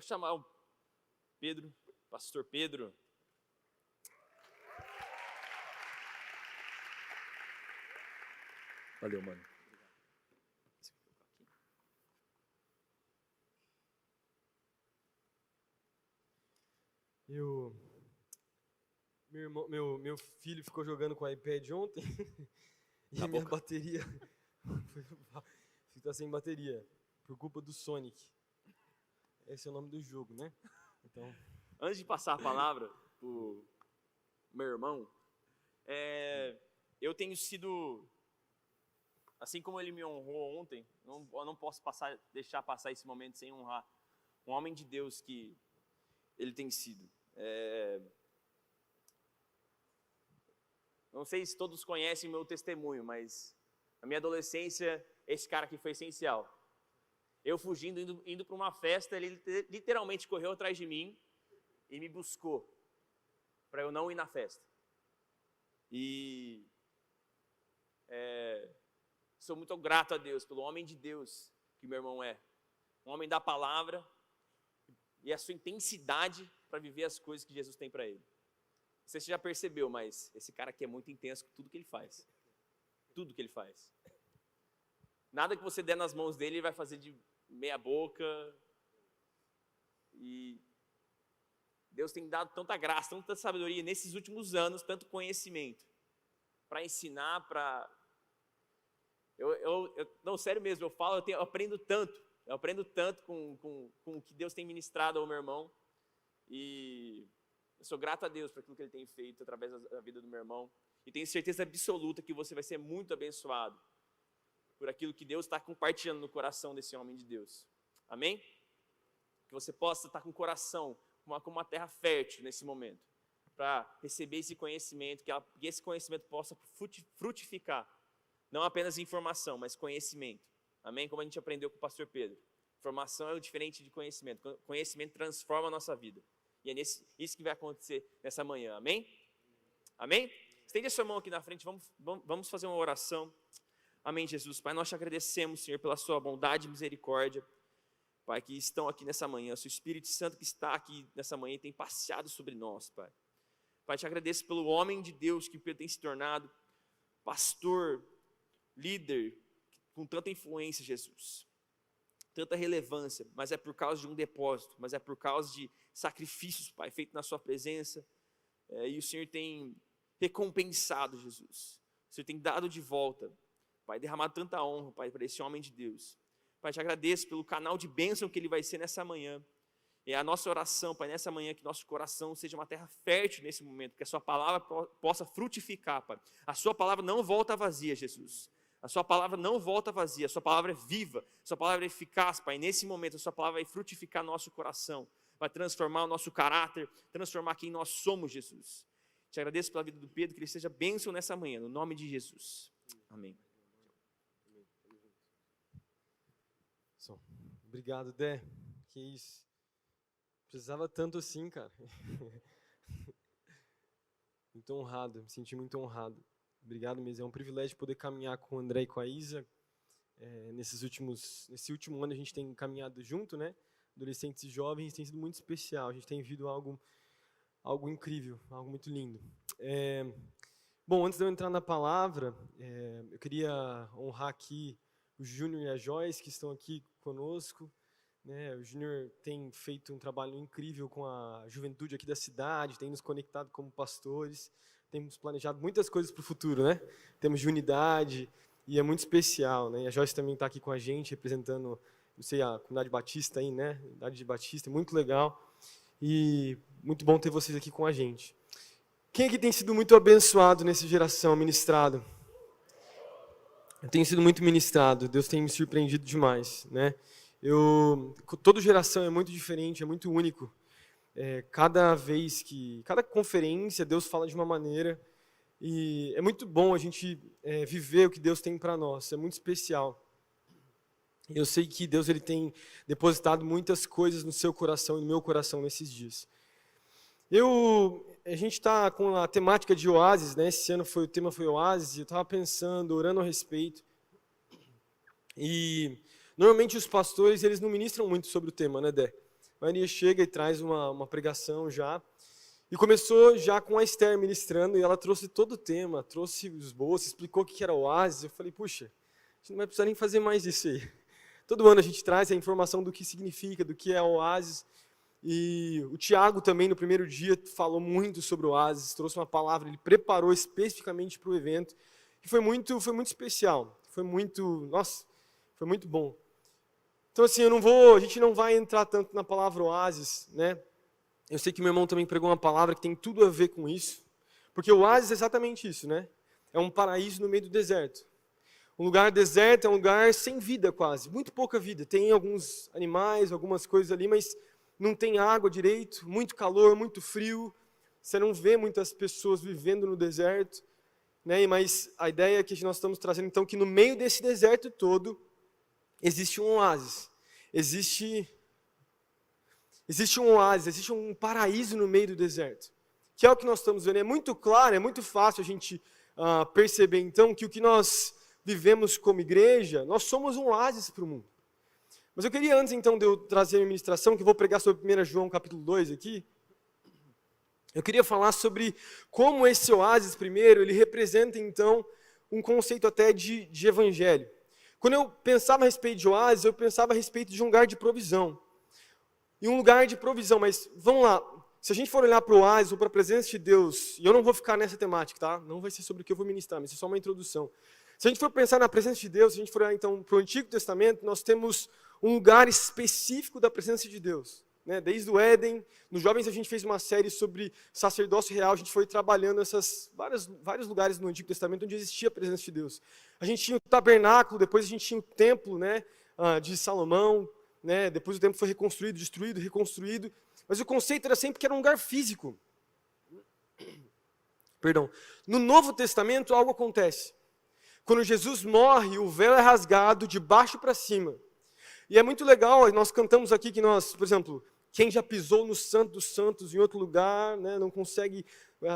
Quero chamar o Pedro, pastor Pedro. Valeu, mano. Meu filho ficou jogando com o iPad ontem e a minha bateria fica sem bateria por culpa do Sonic. Esse é o nome do jogo, né? Então, Antes de passar a palavra pro meu irmão, eu tenho sido, assim como ele me honrou ontem, eu não posso deixar passar esse momento sem honrar um homem de Deus que ele tem sido. Não sei se todos conhecem o meu testemunho, mas na minha adolescência, esse cara aqui foi essencial. Eu fugindo, indo para uma festa, ele literalmente correu atrás de mim e me buscou para eu não ir na festa. E sou muito grato a Deus pelo homem de Deus que meu irmão é. Um homem da palavra e a sua intensidade para viver as coisas que Jesus tem para ele. Não sei se você já percebeu, mas esse cara aqui é muito intenso com tudo que ele faz. Tudo que ele faz. Nada que você der nas mãos dele, ele vai fazer de meia boca. E Deus tem dado tanta graça, tanta sabedoria nesses últimos anos, tanto conhecimento para ensinar, para... Não, sério mesmo, eu aprendo tanto com o que Deus tem ministrado ao meu irmão. E eu sou grato a Deus por aquilo que Ele tem feito através da vida do meu irmão. E tenho certeza absoluta que você vai ser muito abençoado por aquilo que Deus está compartilhando no coração desse homem de Deus. Amém? Que você possa estar com o coração como uma terra fértil nesse momento, para receber esse conhecimento, que esse conhecimento possa frutificar, não apenas informação, mas conhecimento. Amém? Como a gente aprendeu com o pastor Pedro. Informação é o diferente de conhecimento. Conhecimento transforma a nossa vida. E é isso que vai acontecer nessa manhã. Amém? Amém? Estende a sua mão aqui na frente, vamos fazer uma oração. Amém, Jesus. Pai, nós te agradecemos, Senhor, pela sua bondade e misericórdia. Pai, que estão aqui nessa manhã, o seu Espírito Santo que está aqui nessa manhã tem passeado sobre nós, Pai. Pai, te agradeço pelo homem de Deus que tem se tornado pastor, líder, com tanta influência, Jesus. Tanta relevância, mas é por causa de um depósito, mas é por causa de sacrifícios, Pai, feitos na sua presença. E o Senhor tem recompensado, Jesus. O Senhor tem dado de volta, Pai, derramado tanta honra, Pai, para esse homem de Deus. Pai, te agradeço pelo canal de bênção que ele vai ser nessa manhã. É a nossa oração, Pai, nessa manhã, que nosso coração seja uma terra fértil nesse momento, que a sua palavra possa frutificar, Pai. A sua palavra não volta vazia, Jesus. A sua palavra não volta vazia, a sua palavra é viva, a sua palavra é eficaz, Pai. Nesse momento, a sua palavra vai frutificar nosso coração, vai transformar o nosso caráter, transformar quem nós somos, Jesus. Te agradeço pela vida do Pedro, que ele seja bênção nessa manhã, no nome de Jesus. Amém. Obrigado, Dé. Que isso. Precisava tanto assim, cara. Muito honrado, me senti muito honrado. Obrigado mesmo. É um privilégio poder caminhar com o André e com a Isa. Nesse último ano a gente tem caminhado junto, né? Adolescentes e jovens, tem sido muito especial. A gente tem vivido algo incrível, algo muito lindo. Bom, antes de eu entrar na palavra, eu queria honrar aqui o Júnior e a Joyce, que estão aqui conosco. Né? O Júnior tem feito um trabalho incrível com a juventude aqui da cidade, tem nos conectado como pastores, temos planejado muitas coisas para o futuro, né? Temos de unidade, e é muito especial, né? E a Joyce também está aqui com a gente, representando, não sei, a comunidade batista aí, né? A comunidade de batista, muito legal, e muito bom ter vocês aqui com a gente. Quem aqui tem sido muito abençoado nessa geração, ministrado? Eu tenho sido muito ministrado, Deus tem me surpreendido demais, né? Toda geração é muito diferente, é muito único. Cada conferência, Deus fala de uma maneira, e é muito bom a gente viver o que Deus tem para nós, é muito especial. Eu sei que Deus ele tem depositado muitas coisas no seu coração e no meu coração nesses dias. A gente está com a temática de Oásis, né? Esse ano o tema foi Oásis, eu estava pensando, orando a respeito. E normalmente os pastores eles não ministram muito sobre o tema, né, Dé? Maria chega e traz uma pregação já. E começou já com a Esther ministrando, e ela trouxe todo o tema, trouxe os esboço, explicou o que era oásis. Eu falei, puxa, a gente não vai precisar nem fazer mais isso aí. Todo ano a gente traz a informação do que significa, do que é oásis. E o Tiago também, no primeiro dia, falou muito sobre o oásis, trouxe uma palavra, ele preparou especificamente para o evento. E foi muito especial, foi muito bom. Então assim, a gente não vai entrar tanto na palavra oásis, né? Eu sei que meu irmão também pregou uma palavra que tem tudo a ver com isso, porque o oásis é exatamente isso, né? É um paraíso no meio do deserto. Um lugar deserto é um lugar sem vida quase, muito pouca vida. Tem alguns animais, algumas coisas ali, mas não tem água direito, muito calor, muito frio. Você não vê muitas pessoas vivendo no deserto, né? Mas a ideia que nós estamos trazendo, então, que no meio desse deserto todo, existe um oásis. Existe um oásis, existe um paraíso no meio do deserto. Que é o que nós estamos vendo. É muito claro, é muito fácil a gente perceber, então, que o que nós vivemos como igreja, nós somos um oásis para o mundo. Mas eu queria, antes, então, de eu trazer a minha ministração, que eu vou pregar sobre 1 João capítulo 2 aqui, eu queria falar sobre como esse oásis, primeiro, ele representa, então, um conceito até de evangelho. Quando eu pensava a respeito de oásis, eu pensava a respeito de um lugar de provisão. E um lugar de provisão, mas vamos lá, se a gente for olhar para o oásis ou para a presença de Deus, e eu não vou ficar nessa temática, tá? Não vai ser sobre o que eu vou ministrar, mas é só uma introdução. Se a gente for pensar na presença de Deus, se a gente for olhar então para o Antigo Testamento, nós temos um lugar específico da presença de Deus. Né? Desde o Éden, nos Jovens a gente fez uma série sobre sacerdócio real, a gente foi trabalhando esses vários lugares no Antigo Testamento onde existia a presença de Deus. A gente tinha o tabernáculo, depois a gente tinha o templo, né, de Salomão, né? Depois o templo foi reconstruído, destruído, reconstruído, mas o conceito era sempre que era um lugar físico. Perdão. No Novo Testamento algo acontece. Quando Jesus morre, o véu é rasgado de baixo para cima. E é muito legal, nós cantamos aqui que nós, por exemplo, quem já pisou no Santo dos Santos em outro lugar, né, não consegue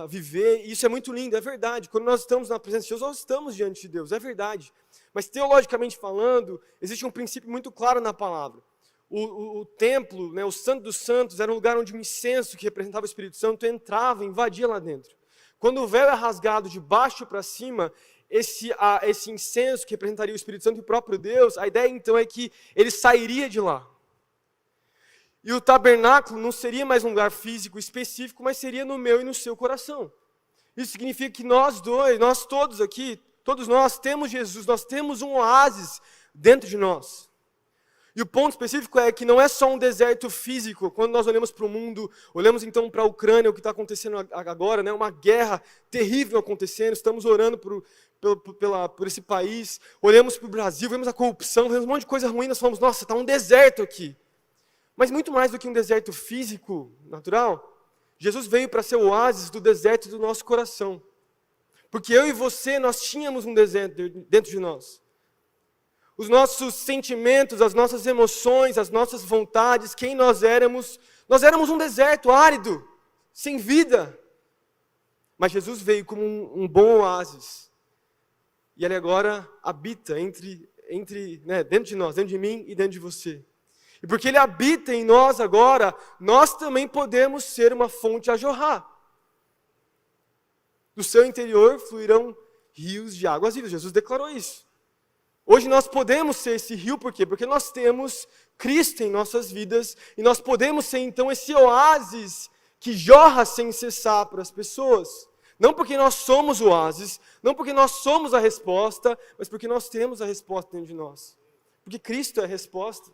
viver, isso é muito lindo, é verdade. Quando nós estamos na presença de Deus, nós estamos diante de Deus, é verdade. Mas teologicamente falando, existe um princípio muito claro na palavra. O templo, né, o Santo dos Santos, era um lugar onde o incenso que representava o Espírito Santo entrava, invadia lá dentro. Quando o véu é rasgado de baixo para cima, esse incenso que representaria o Espírito Santo e o próprio Deus, a ideia então é que ele sairia de lá. E o tabernáculo não seria mais um lugar físico específico, mas seria no meu e no seu coração. Isso significa que nós todos aqui, todos nós temos Jesus, nós temos um oásis dentro de nós. E o ponto específico é que não é só um deserto físico. Quando nós olhamos para o mundo, olhamos então para a Ucrânia, o que está acontecendo agora, né? Uma guerra terrível acontecendo, estamos orando por esse país, olhamos para o Brasil, vemos a corrupção, vemos um monte de coisa ruim, nós falamos, nossa, está um deserto aqui. Mas muito mais do que um deserto físico, natural, Jesus veio para ser o oásis do deserto do nosso coração. Porque eu e você, nós tínhamos um deserto dentro de nós. Os nossos sentimentos, as nossas emoções, as nossas vontades, quem nós éramos um deserto árido, sem vida. Mas Jesus veio como um bom oásis. E Ele agora habita dentro de nós, dentro de mim e dentro de você. E porque Ele habita em nós agora, nós também podemos ser uma fonte a jorrar. Do seu interior fluirão rios de águas vivas. Jesus declarou isso. Hoje nós podemos ser esse rio, por quê? Porque nós temos Cristo em nossas vidas e nós podemos ser então esse oásis que jorra sem cessar para as pessoas. Não porque nós somos o oásis, não porque nós somos a resposta, mas porque nós temos a resposta dentro de nós. Porque Cristo é a resposta.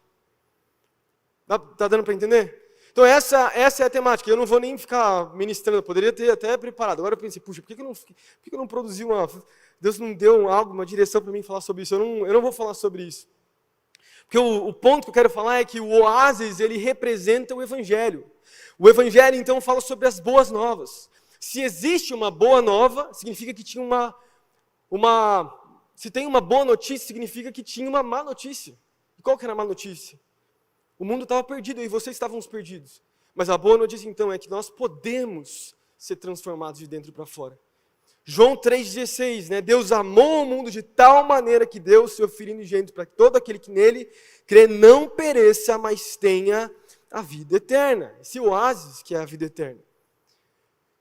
Tá dando para entender? Então essa é a temática. Eu não vou nem ficar ministrando, eu poderia ter até preparado. Agora eu pensei, puxa, por que eu não produzi uma... Deus não deu uma direção para mim falar sobre isso. Eu não vou falar sobre isso. Porque o ponto que eu quero falar é que o oásis, ele representa o Evangelho. O Evangelho, então, fala sobre as boas novas. Se existe uma boa nova, significa que tinha se tem uma boa notícia, significa que tinha uma má notícia. E qual que era a má notícia? O mundo estava perdido e vocês estavam perdidos. Mas a boa notícia, então, é que nós podemos ser transformados de dentro para fora. João 3,16, né? Deus amou o mundo de tal maneira que deu o seu Filho unigênito para que todo aquele que nele crê não pereça, mas tenha a vida eterna, esse oásis que é a vida eterna.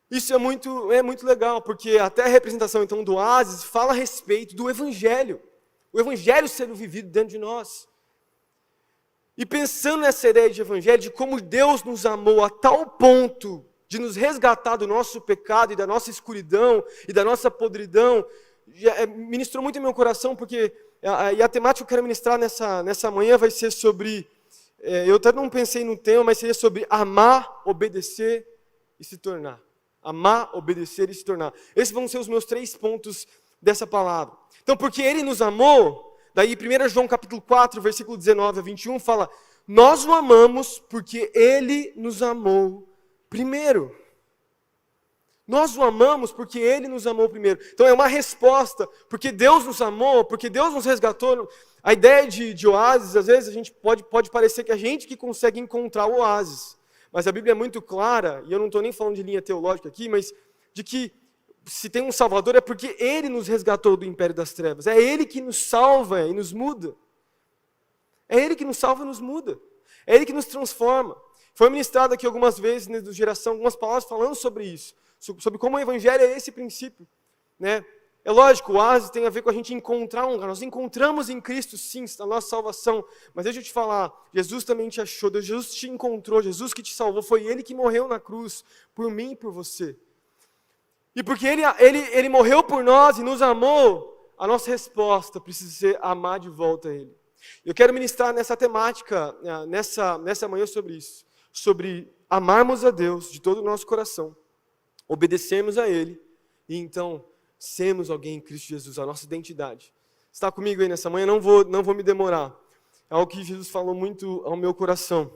Isso é muito legal, porque até a representação então do oásis fala a respeito do Evangelho. O Evangelho sendo vivido dentro de nós. E pensando nessa ideia de Evangelho, de como Deus nos amou a tal ponto de nos resgatar do nosso pecado e da nossa escuridão e da nossa podridão, ministrou muito em meu coração, porque a temática que eu quero ministrar nessa manhã vai ser sobre, eu até não pensei no tema, mas seria sobre amar, obedecer e se tornar. Amar, obedecer e se tornar. Esses vão ser os meus 3 pontos dessa palavra. Então, porque Ele nos amou, daí 1 João capítulo 4, versículo 19 a 21, fala, nós o amamos porque Ele nos amou primeiro. Nós o amamos porque Ele nos amou primeiro. Então é uma resposta, porque Deus nos amou, porque Deus nos resgatou. A ideia de oásis, às vezes a gente pode parecer que a gente que consegue encontrar o oásis. Mas a Bíblia é muito clara, e eu não estou nem falando de linha teológica aqui, mas de que se tem um Salvador é porque Ele nos resgatou do império das trevas. É Ele que nos salva e nos muda. É Ele que nos salva e nos muda. É Ele que nos transforma. Foi ministrado aqui algumas vezes, né, do Geração, algumas palavras falando sobre isso. Sobre como o Evangelho é esse princípio. Né? É lógico, o oásis tem a ver com a gente encontrar um lugar. Nós encontramos em Cristo, sim, a nossa salvação. Mas deixa eu te falar, Jesus também te achou, Jesus te encontrou, Jesus que te salvou. Foi Ele que morreu na cruz, por mim e por você. E porque ele morreu por nós e nos amou, a nossa resposta precisa ser amar de volta a Ele. Eu quero ministrar nessa temática, nessa manhã sobre isso. Sobre amarmos a Deus de todo o nosso coração, obedecermos a Ele e então sermos alguém em Cristo Jesus, a nossa identidade. Está comigo aí nessa manhã? Não vou me demorar. É algo que Jesus falou muito ao meu coração.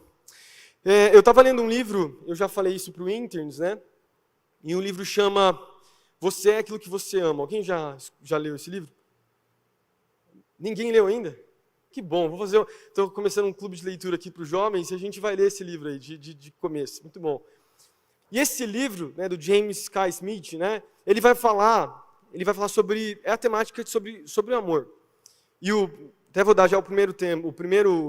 Eu estava lendo um livro, eu já falei isso para o Interns, né? E o livro chama Você é Aquilo que Você Ama. Alguém já leu esse livro? Ninguém leu ainda? Que bom, estou começando um clube de leitura aqui para os jovens e a gente vai ler esse livro aí de começo, muito bom. E esse livro, né, do James K. Smith, né, ele vai falar sobre, a temática sobre o amor. E até vou dar já o primeiro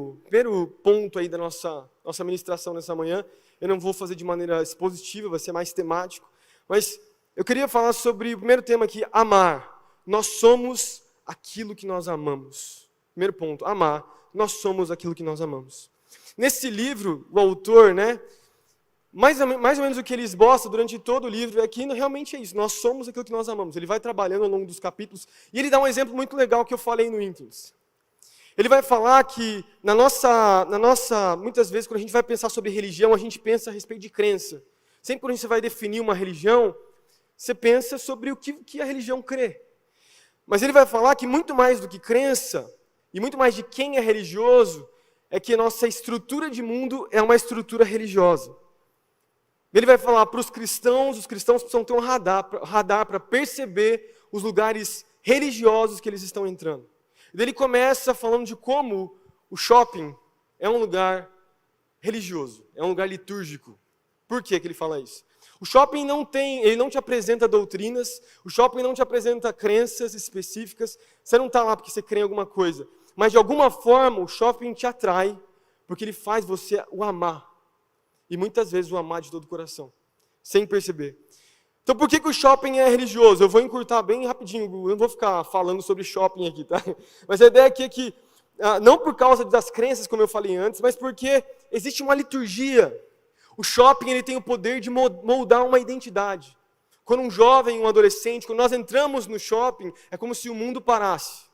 ponto aí da nossa ministração nessa manhã. Eu não vou fazer de maneira expositiva, vai ser mais temático. Mas eu queria falar sobre o primeiro tema aqui, amar. Nós somos aquilo que nós amamos. Primeiro ponto, amar. Nós somos aquilo que nós amamos. Nesse livro, o autor, né, mais ou menos o que ele esboça durante todo o livro é que realmente é isso, nós somos aquilo que nós amamos. Ele vai trabalhando ao longo dos capítulos e ele dá um exemplo muito legal que eu falei no Interns. Ele vai falar que na nossa, muitas vezes quando a gente vai pensar sobre religião, a gente pensa a respeito de crença. Sempre quando você vai definir uma religião, você pensa sobre o que a religião crê. Mas ele vai falar que muito mais do que crença, e muito mais de quem é religioso, é que a nossa estrutura de mundo é uma estrutura religiosa. Ele vai falar para os cristãos precisam ter um radar para perceber os lugares religiosos que eles estão entrando. Ele começa falando de como o shopping é um lugar religioso, é um lugar litúrgico. Por que ele fala isso? O shopping ele não te apresenta doutrinas, o shopping não te apresenta crenças específicas, você não está lá porque você crê em alguma coisa, mas de alguma forma o shopping te atrai, porque ele faz você o amar. E muitas vezes o amar de todo o coração, sem perceber. Então por que o shopping é religioso? Eu vou encurtar bem rapidinho, eu não vou ficar falando sobre shopping aqui, tá? Mas a ideia aqui é que, não por causa das crenças, como eu falei antes, mas porque existe uma liturgia. O shopping ele tem o poder de moldar uma identidade. Quando um jovem, um adolescente, quando nós entramos no shopping, é como se o mundo parasse.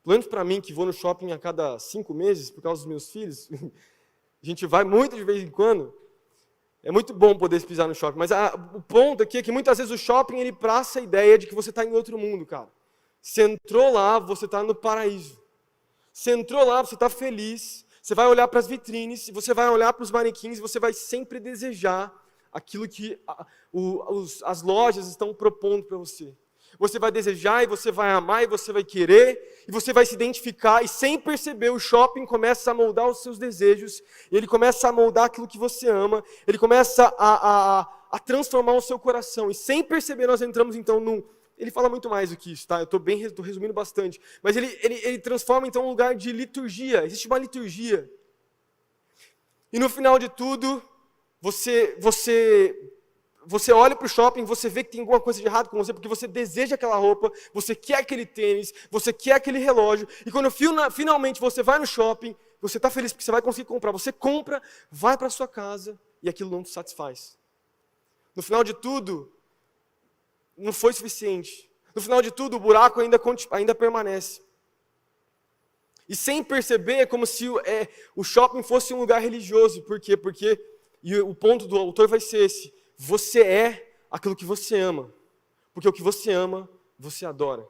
Pelo menos para mim, que vou no shopping a cada 5 meses, por causa dos meus filhos, a gente vai muito de vez em quando, é muito bom poder pisar no shopping. Mas o ponto aqui é que muitas vezes o shopping ele passa a ideia de que você está em outro mundo, cara. Você entrou lá, você está no paraíso. Você entrou lá, você está feliz. Você vai olhar para as vitrines, você vai olhar para os manequins, você vai sempre desejar aquilo que as lojas estão propondo para você. Você vai desejar, e você vai amar, e você vai querer, e você vai se identificar, e sem perceber, o shopping começa a moldar os seus desejos, e ele começa a moldar aquilo que você ama, ele começa a transformar o seu coração, e sem perceber nós entramos então num... Ele fala muito mais do que isso, tá? Eu estou resumindo bastante. Mas ele transforma então um lugar de liturgia. Existe uma liturgia. E no final de tudo, você olha para o shopping, você vê que tem alguma coisa de errado com você, porque você deseja aquela roupa, você quer aquele tênis, você quer aquele relógio, e quando finalmente você vai no shopping, você está feliz porque você vai conseguir comprar, você compra, vai para a sua casa, e aquilo não te satisfaz. No final de tudo, não foi suficiente. No final de tudo, o buraco ainda permanece. E sem perceber, é como se o shopping fosse um lugar religioso. Por quê? Porque, e o ponto do autor vai ser esse, você é aquilo que você ama. Porque o que você ama, você adora.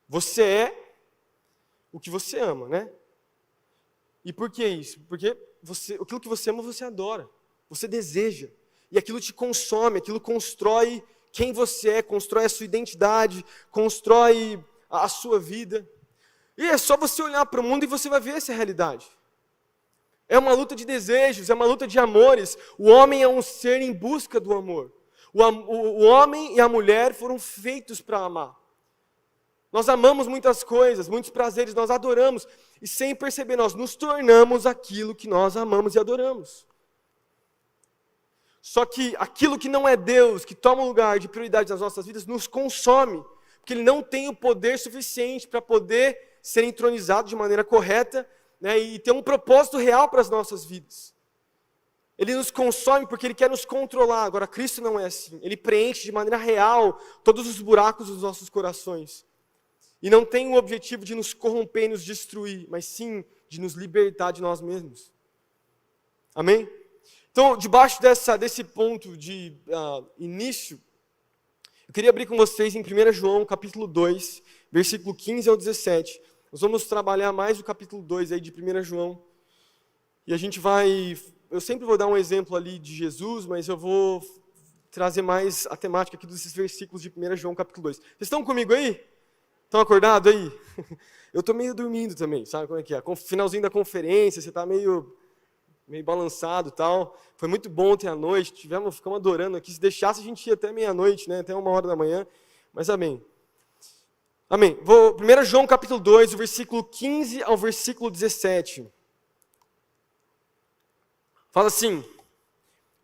Você é o que você ama, né? E por que isso? Porque aquilo que você ama, você adora. Você deseja. E aquilo te consome, aquilo constrói quem você é, constrói a sua identidade, constrói a sua vida. E é só você olhar para o mundo e você vai ver essa realidade. É uma luta de desejos, é uma luta de amores. O homem é um ser em busca do amor. O homem e a mulher foram feitos para amar. Nós amamos muitas coisas, muitos prazeres, nós adoramos. E sem perceber, nós nos tornamos aquilo que nós amamos e adoramos. Só que aquilo que não é Deus, que toma lugar de prioridade nas nossas vidas, nos consome. Porque Ele não tem o poder suficiente para poder ser entronizado de maneira correta, né, e ter um propósito real para as nossas vidas. Ele nos consome porque Ele quer nos controlar. Agora, Cristo não é assim. Ele preenche de maneira real todos os buracos dos nossos corações. E não tem o objetivo de nos corromper e nos destruir, mas sim de nos libertar de nós mesmos. Amém? Então, debaixo desse ponto de início, eu queria abrir com vocês em 1 João, capítulo 2, versículo 15 ao 17. Nós vamos trabalhar mais o capítulo 2 aí de 1 João. E a gente eu sempre vou dar um exemplo ali de Jesus, mas eu vou trazer mais a temática aqui desses versículos de 1 João, capítulo 2. Vocês estão comigo aí? Estão acordados aí? Eu estou meio dormindo também, sabe como é que é? Finalzinho da conferência, você está meio balançado e tal. Foi muito bom ontem à noite, ficamos adorando aqui. Se deixasse, a gente ia até meia-noite, né? Até 1h da manhã. Mas amém. Amém. 1 João capítulo 2, o versículo 15 ao versículo 17. Fala assim,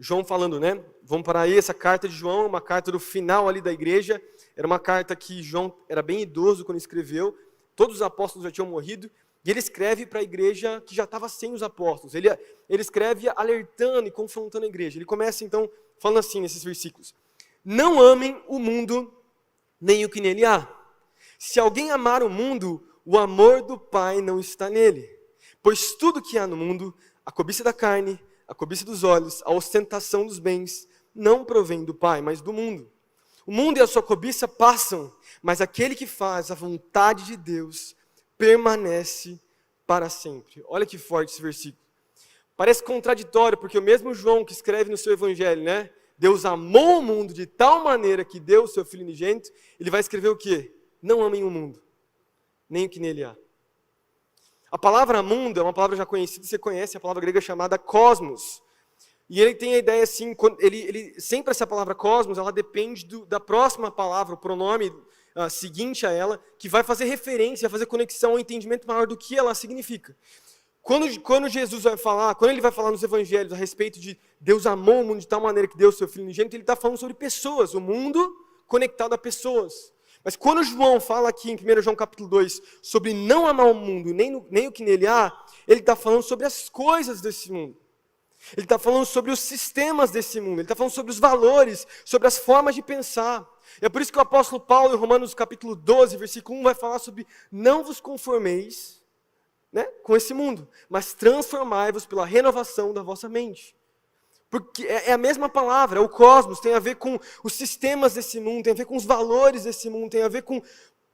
João falando, né? Vamos parar aí, essa carta de João, uma carta do final ali da igreja. Era uma carta que João era bem idoso quando escreveu. Todos os apóstolos já tinham morrido. E ele escreve para a igreja que já estava sem os apóstolos. Ele escreve alertando e confrontando a igreja. Ele começa então falando assim nesses versículos. Não amem o mundo, nem o que nele há. Se alguém amar o mundo, o amor do Pai não está nele. Pois tudo que há no mundo, a cobiça da carne, a cobiça dos olhos, a ostentação dos bens, não provém do Pai, mas do mundo. O mundo e a sua cobiça passam, mas aquele que faz a vontade de Deus permanece para sempre. Olha que forte esse versículo. Parece contraditório, porque o mesmo João que escreve no seu evangelho, né? Deus amou o mundo de tal maneira que deu o seu Filho unigênito, ele vai escrever o quê? Não amem o mundo, nem o que nele há. A palavra mundo é uma palavra já conhecida, você conhece a palavra grega chamada cosmos. E ele tem a ideia assim, sempre essa palavra cosmos, ela depende da próxima palavra, o pronome seguinte a ela, que vai fazer referência, vai fazer conexão ao entendimento maior do que ela significa. Quando Jesus vai falar, quando ele vai falar nos evangelhos a respeito de Deus amou o mundo de tal maneira que deu o seu Filho unigênito, ele está falando sobre pessoas, o mundo conectado a pessoas. Mas quando João fala aqui em 1 João capítulo 2 sobre não amar o mundo, nem o que nele há, ele está falando sobre as coisas desse mundo. Ele está falando sobre os sistemas desse mundo, ele está falando sobre os valores, sobre as formas de pensar. É por isso que o apóstolo Paulo, em Romanos capítulo 12, versículo 1, vai falar sobre não vos conformeis, né, com esse mundo, mas transformai-vos pela renovação da vossa mente. Porque é a mesma palavra, é o cosmos, tem a ver com os sistemas desse mundo, tem a ver com os valores desse mundo, tem a ver com...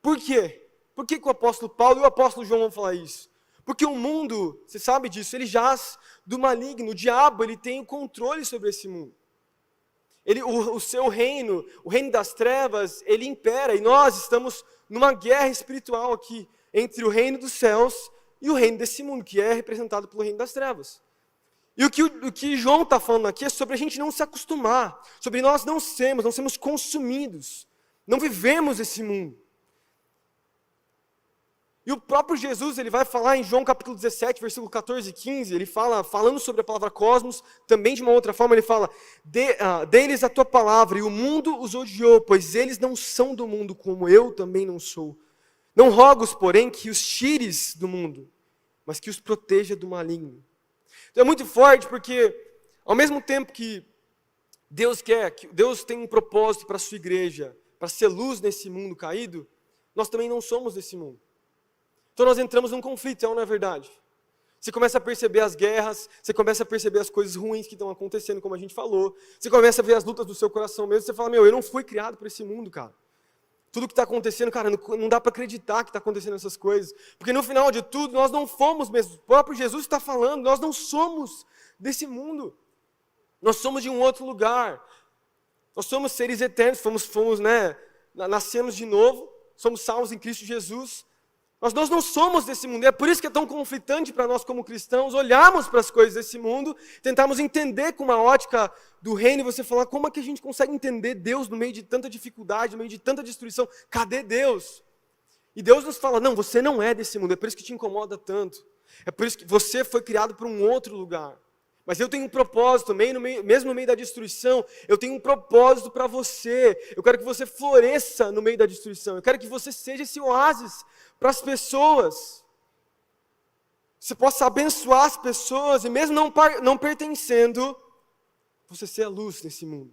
Por quê? Por que o apóstolo Paulo e o apóstolo João vão falar isso? Porque o mundo, você sabe disso, ele jaz do maligno, o diabo, ele tem o controle sobre esse mundo. O seu reino, o reino das trevas, ele impera, e nós estamos numa guerra espiritual aqui, entre o reino dos céus e o reino desse mundo, que é representado pelo reino das trevas. E o que João está falando aqui é sobre a gente não se acostumar, sobre nós não sermos consumidos, não vivemos esse mundo. E o próprio Jesus, ele vai falar em João capítulo 17, versículo 14 e 15, ele falando sobre a palavra cosmos, também de uma outra forma, ele fala, deles a tua palavra, e o mundo os odiou, pois eles não são do mundo, como eu também não sou. Não rogo-os, porém, que os tires do mundo, mas que os proteja do maligno. Então é muito forte, porque ao mesmo tempo que Deus tem um propósito para a sua igreja, para ser luz nesse mundo caído, nós também não somos desse mundo. Então nós entramos num conflito, não é verdade? Você começa a perceber as guerras, você começa a perceber as coisas ruins que estão acontecendo, como a gente falou, você começa a ver as lutas do seu coração mesmo, você fala, eu não fui criado para esse mundo, cara. Tudo que está acontecendo, cara, não dá para acreditar que está acontecendo essas coisas, porque no final de tudo, nós não fomos mesmo, o próprio Jesus está falando, nós não somos desse mundo, nós somos de um outro lugar, nós somos seres eternos, nascemos de novo, somos salvos em Cristo Jesus. Nós não somos desse mundo, e é por isso que é tão conflitante para nós como cristãos olharmos para as coisas desse mundo, tentarmos entender com uma ótica do reino, e você falar, como é que a gente consegue entender Deus no meio de tanta dificuldade, no meio de tanta destruição? Cadê Deus? E Deus nos fala, não, você não é desse mundo, é por isso que te incomoda tanto, é por isso que você foi criado para um outro lugar. Mas eu tenho um propósito, mesmo no meio da destruição, eu tenho um propósito para você. Eu quero que você floresça no meio da destruição. Eu quero que você seja esse oásis para as pessoas. Você possa abençoar as pessoas, e mesmo não pertencendo, você ser a luz nesse mundo.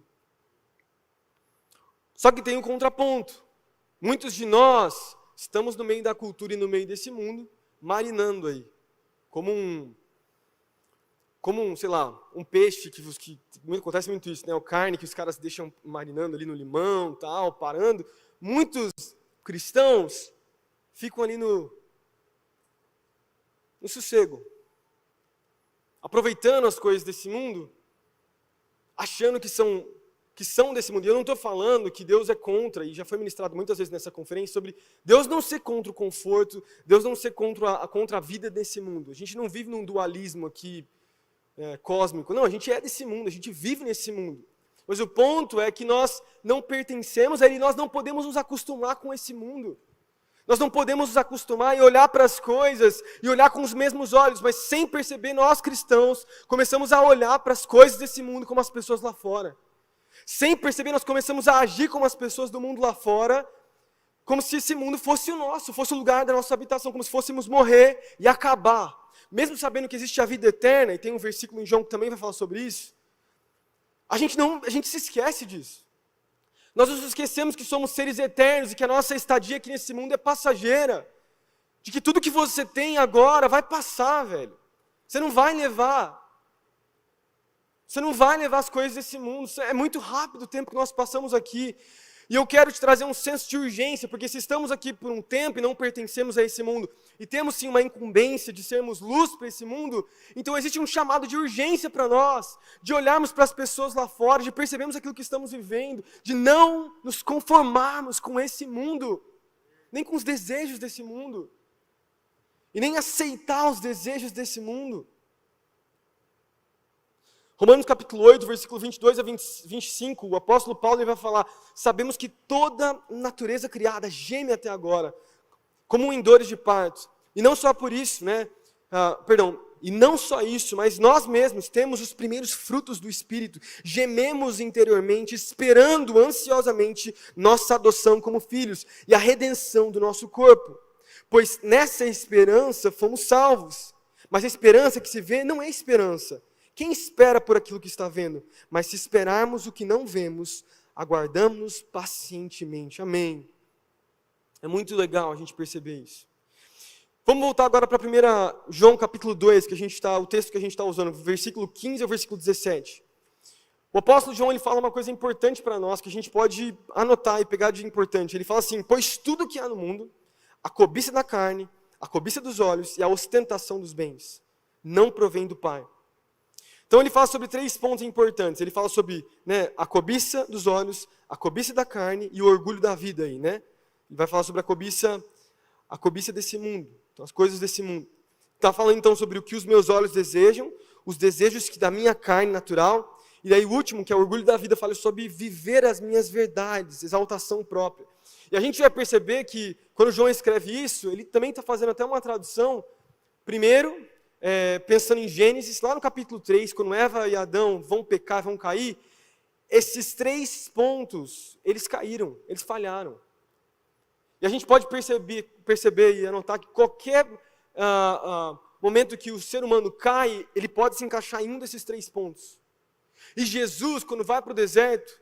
Só que tem um contraponto. Muitos de nós estamos no meio da cultura e no meio desse mundo, marinando aí, como um peixe, que acontece muito isso, né? O carne que os caras deixam marinando ali no limão, tal, parando. Muitos cristãos ficam ali no sossego, aproveitando as coisas desse mundo, achando que são desse mundo. E eu não estou falando que Deus é contra, e já foi ministrado muitas vezes nessa conferência, sobre Deus não ser contra o conforto, Deus não ser contra a vida desse mundo. A gente não vive num dualismo aqui, cósmico. Não, a gente é desse mundo, a gente vive nesse mundo. Mas o ponto é que nós não pertencemos a ele, nós não podemos nos acostumar com esse mundo. Nós não podemos nos acostumar e olhar para as coisas e olhar com os mesmos olhos, mas sem perceber, nós cristãos começamos a olhar para as coisas desse mundo como as pessoas lá fora. Sem perceber, nós começamos a agir como as pessoas do mundo lá fora, como se esse mundo fosse o nosso, fosse o lugar da nossa habitação, como se fôssemos morrer e acabar. Mesmo sabendo que existe a vida eterna, e tem um versículo em João que também vai falar sobre isso, a gente se esquece disso. Nós nos esquecemos que somos seres eternos e que a nossa estadia aqui nesse mundo é passageira. De que tudo que você tem agora vai passar, velho. Você não vai levar. Você não vai levar as coisas desse mundo. É muito rápido o tempo que nós passamos aqui. E eu quero te trazer um senso de urgência, porque se estamos aqui por um tempo e não pertencemos a esse mundo, e temos sim uma incumbência de sermos luz para esse mundo, então existe um chamado de urgência para nós, de olharmos para as pessoas lá fora, de percebermos aquilo que estamos vivendo, de não nos conformarmos com esse mundo, nem com os desejos desse mundo, e nem aceitar os desejos desse mundo. Romanos capítulo 8, versículo 22 a 25, o apóstolo Paulo vai falar, sabemos que toda natureza criada geme até agora, como em dores de parto. E não só por isso, e não só isso, mas nós mesmos temos os primeiros frutos do Espírito, gememos interiormente, esperando ansiosamente nossa adoção como filhos e a redenção do nosso corpo. Pois nessa esperança fomos salvos. Mas a esperança que se vê não é esperança. Quem espera por aquilo que está vendo? Mas se esperarmos o que não vemos, aguardamos pacientemente. Amém. É muito legal a gente perceber isso. Vamos voltar agora para 1 João capítulo 2, o texto que a gente está usando, versículo 15 ao versículo 17. O apóstolo João ele fala uma coisa importante para nós, que a gente pode anotar e pegar de importante. Ele fala assim, pois tudo que há no mundo, a cobiça da carne, a cobiça dos olhos e a ostentação dos bens, não provém do Pai. Então ele fala sobre 3 pontos importantes. Ele fala sobre a cobiça dos olhos, a cobiça da carne e o orgulho da vida. Ele vai falar sobre a cobiça desse mundo, então, as coisas desse mundo. Está falando então sobre o que os meus olhos desejam, os desejos que da minha carne natural. E daí o último, que é o orgulho da vida, fala sobre viver as minhas verdades, exaltação própria. E a gente vai perceber que, quando João escreve isso, ele também está fazendo até uma tradução, primeiro, pensando em Gênesis, lá no capítulo 3, quando Eva e Adão vão pecar, vão cair, esses 3 pontos, eles caíram, eles falharam. E a gente pode perceber e anotar que qualquer momento que o ser humano cai, ele pode se encaixar em um desses 3 pontos. E Jesus, quando vai para o deserto,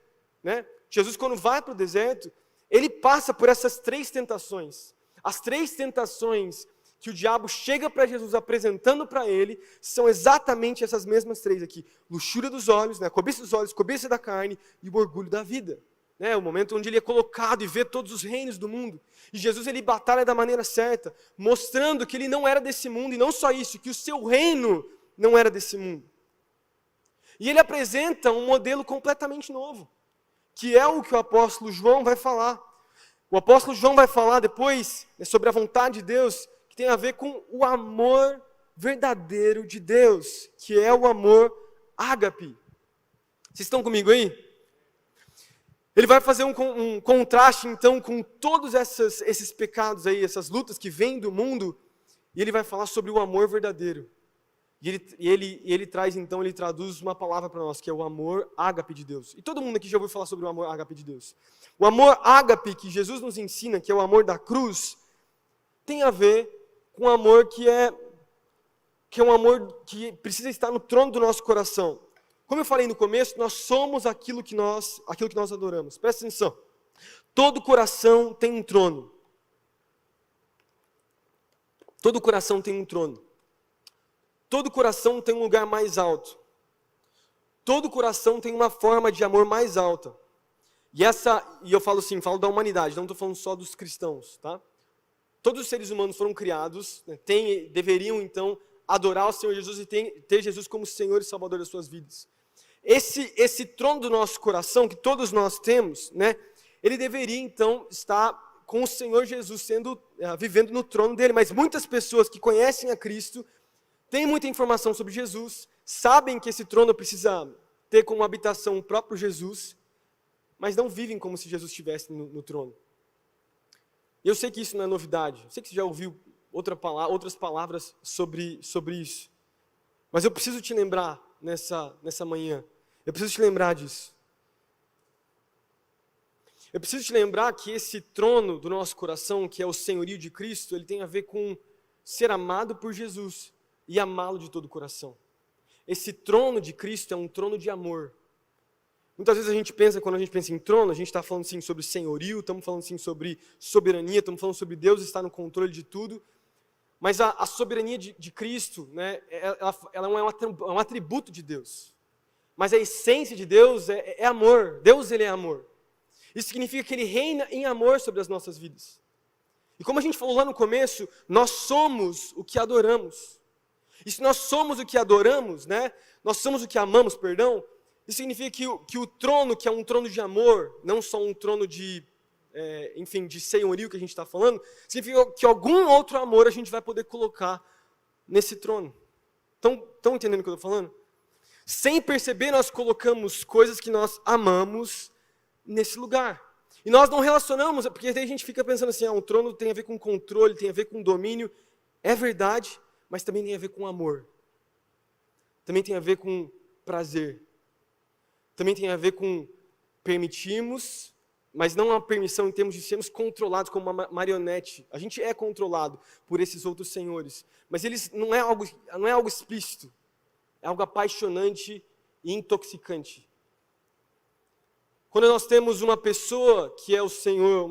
ele passa por essas 3 tentações. As 3 tentações que o diabo chega para Jesus apresentando para ele, são exatamente essas mesmas 3 aqui. Luxúria dos olhos, né? Cobiça dos olhos, cobiça da carne e o orgulho da vida. O momento onde ele é colocado e vê todos os reinos do mundo. E Jesus, ele batalha da maneira certa, mostrando que ele não era desse mundo, e não só isso, que o seu reino não era desse mundo. E ele apresenta um modelo completamente novo, que é o que o apóstolo João vai falar. O apóstolo João vai falar depois sobre a vontade de Deus, que tem a ver com o amor verdadeiro de Deus, que é o amor ágape. Vocês estão comigo aí? Ele vai fazer um contraste, então, com todos esses pecados aí, essas lutas que vêm do mundo, e ele vai falar sobre o amor verdadeiro. E ele traz, então, ele traduz uma palavra para nós, que é o amor ágape de Deus. E todo mundo aqui já ouviu falar sobre o amor ágape de Deus. O amor ágape que Jesus nos ensina, que é o amor da cruz, tem a ver com o amor que é um amor que precisa estar no trono do nosso coração. Como eu falei no começo, nós somos aquilo que nós adoramos. Presta atenção. Todo coração tem um trono. Todo coração tem um trono. Todo coração tem um lugar mais alto. Todo coração tem uma forma de amor mais alta. E eu falo assim, falo da humanidade, não estou falando só dos cristãos, tá? Todos os seres humanos foram criados, né, deveriam então adorar o Senhor Jesus e ter Jesus como Senhor e Salvador das suas vidas. Esse trono do nosso coração, que todos nós temos, né, ele deveria então estar com o Senhor Jesus, vivendo no trono dele. Mas muitas pessoas que conhecem a Cristo, têm muita informação sobre Jesus, sabem que esse trono precisa ter como habitação o próprio Jesus, mas não vivem como se Jesus estivesse no trono. E eu sei que isso não é novidade, eu sei que você já ouviu outras palavras sobre isso, mas eu preciso te lembrar nessa manhã, eu preciso te lembrar disso. Eu preciso te lembrar que esse trono do nosso coração, que é o senhorio de Cristo, ele tem a ver com ser amado por Jesus e amá-lo de todo o coração. Esse trono de Cristo é um trono de amor. Muitas vezes quando a gente pensa em trono, a gente está falando sim sobre senhorio, estamos falando sim sobre soberania, estamos falando sobre Deus estar no controle de tudo. Mas a soberania de Cristo, né, ela não é um atributo de Deus. Mas a essência de Deus é amor. Deus, ele é amor. Isso significa que ele reina em amor sobre as nossas vidas. E como a gente falou lá no começo, nós somos o que adoramos. E se nós somos o que adoramos, né, nós somos o que amamos, perdão, isso significa que o trono, que é um trono de amor, não só um trono de senhorio que a gente está falando, significa que algum outro amor a gente vai poder colocar nesse trono. Estão entendendo o que eu estou falando? Sem perceber, nós colocamos coisas que nós amamos nesse lugar. E nós não relacionamos, porque daí a gente fica pensando assim, um trono tem a ver com controle, tem a ver com domínio. É verdade, mas também tem a ver com amor. Também tem a ver com prazer. Também tem a ver com permitirmos, mas não uma permissão em termos de sermos controlados como uma marionete. A gente é controlado por esses outros senhores, mas eles não é algo explícito. É algo apaixonante e intoxicante. Quando nós temos uma pessoa que é o Senhor,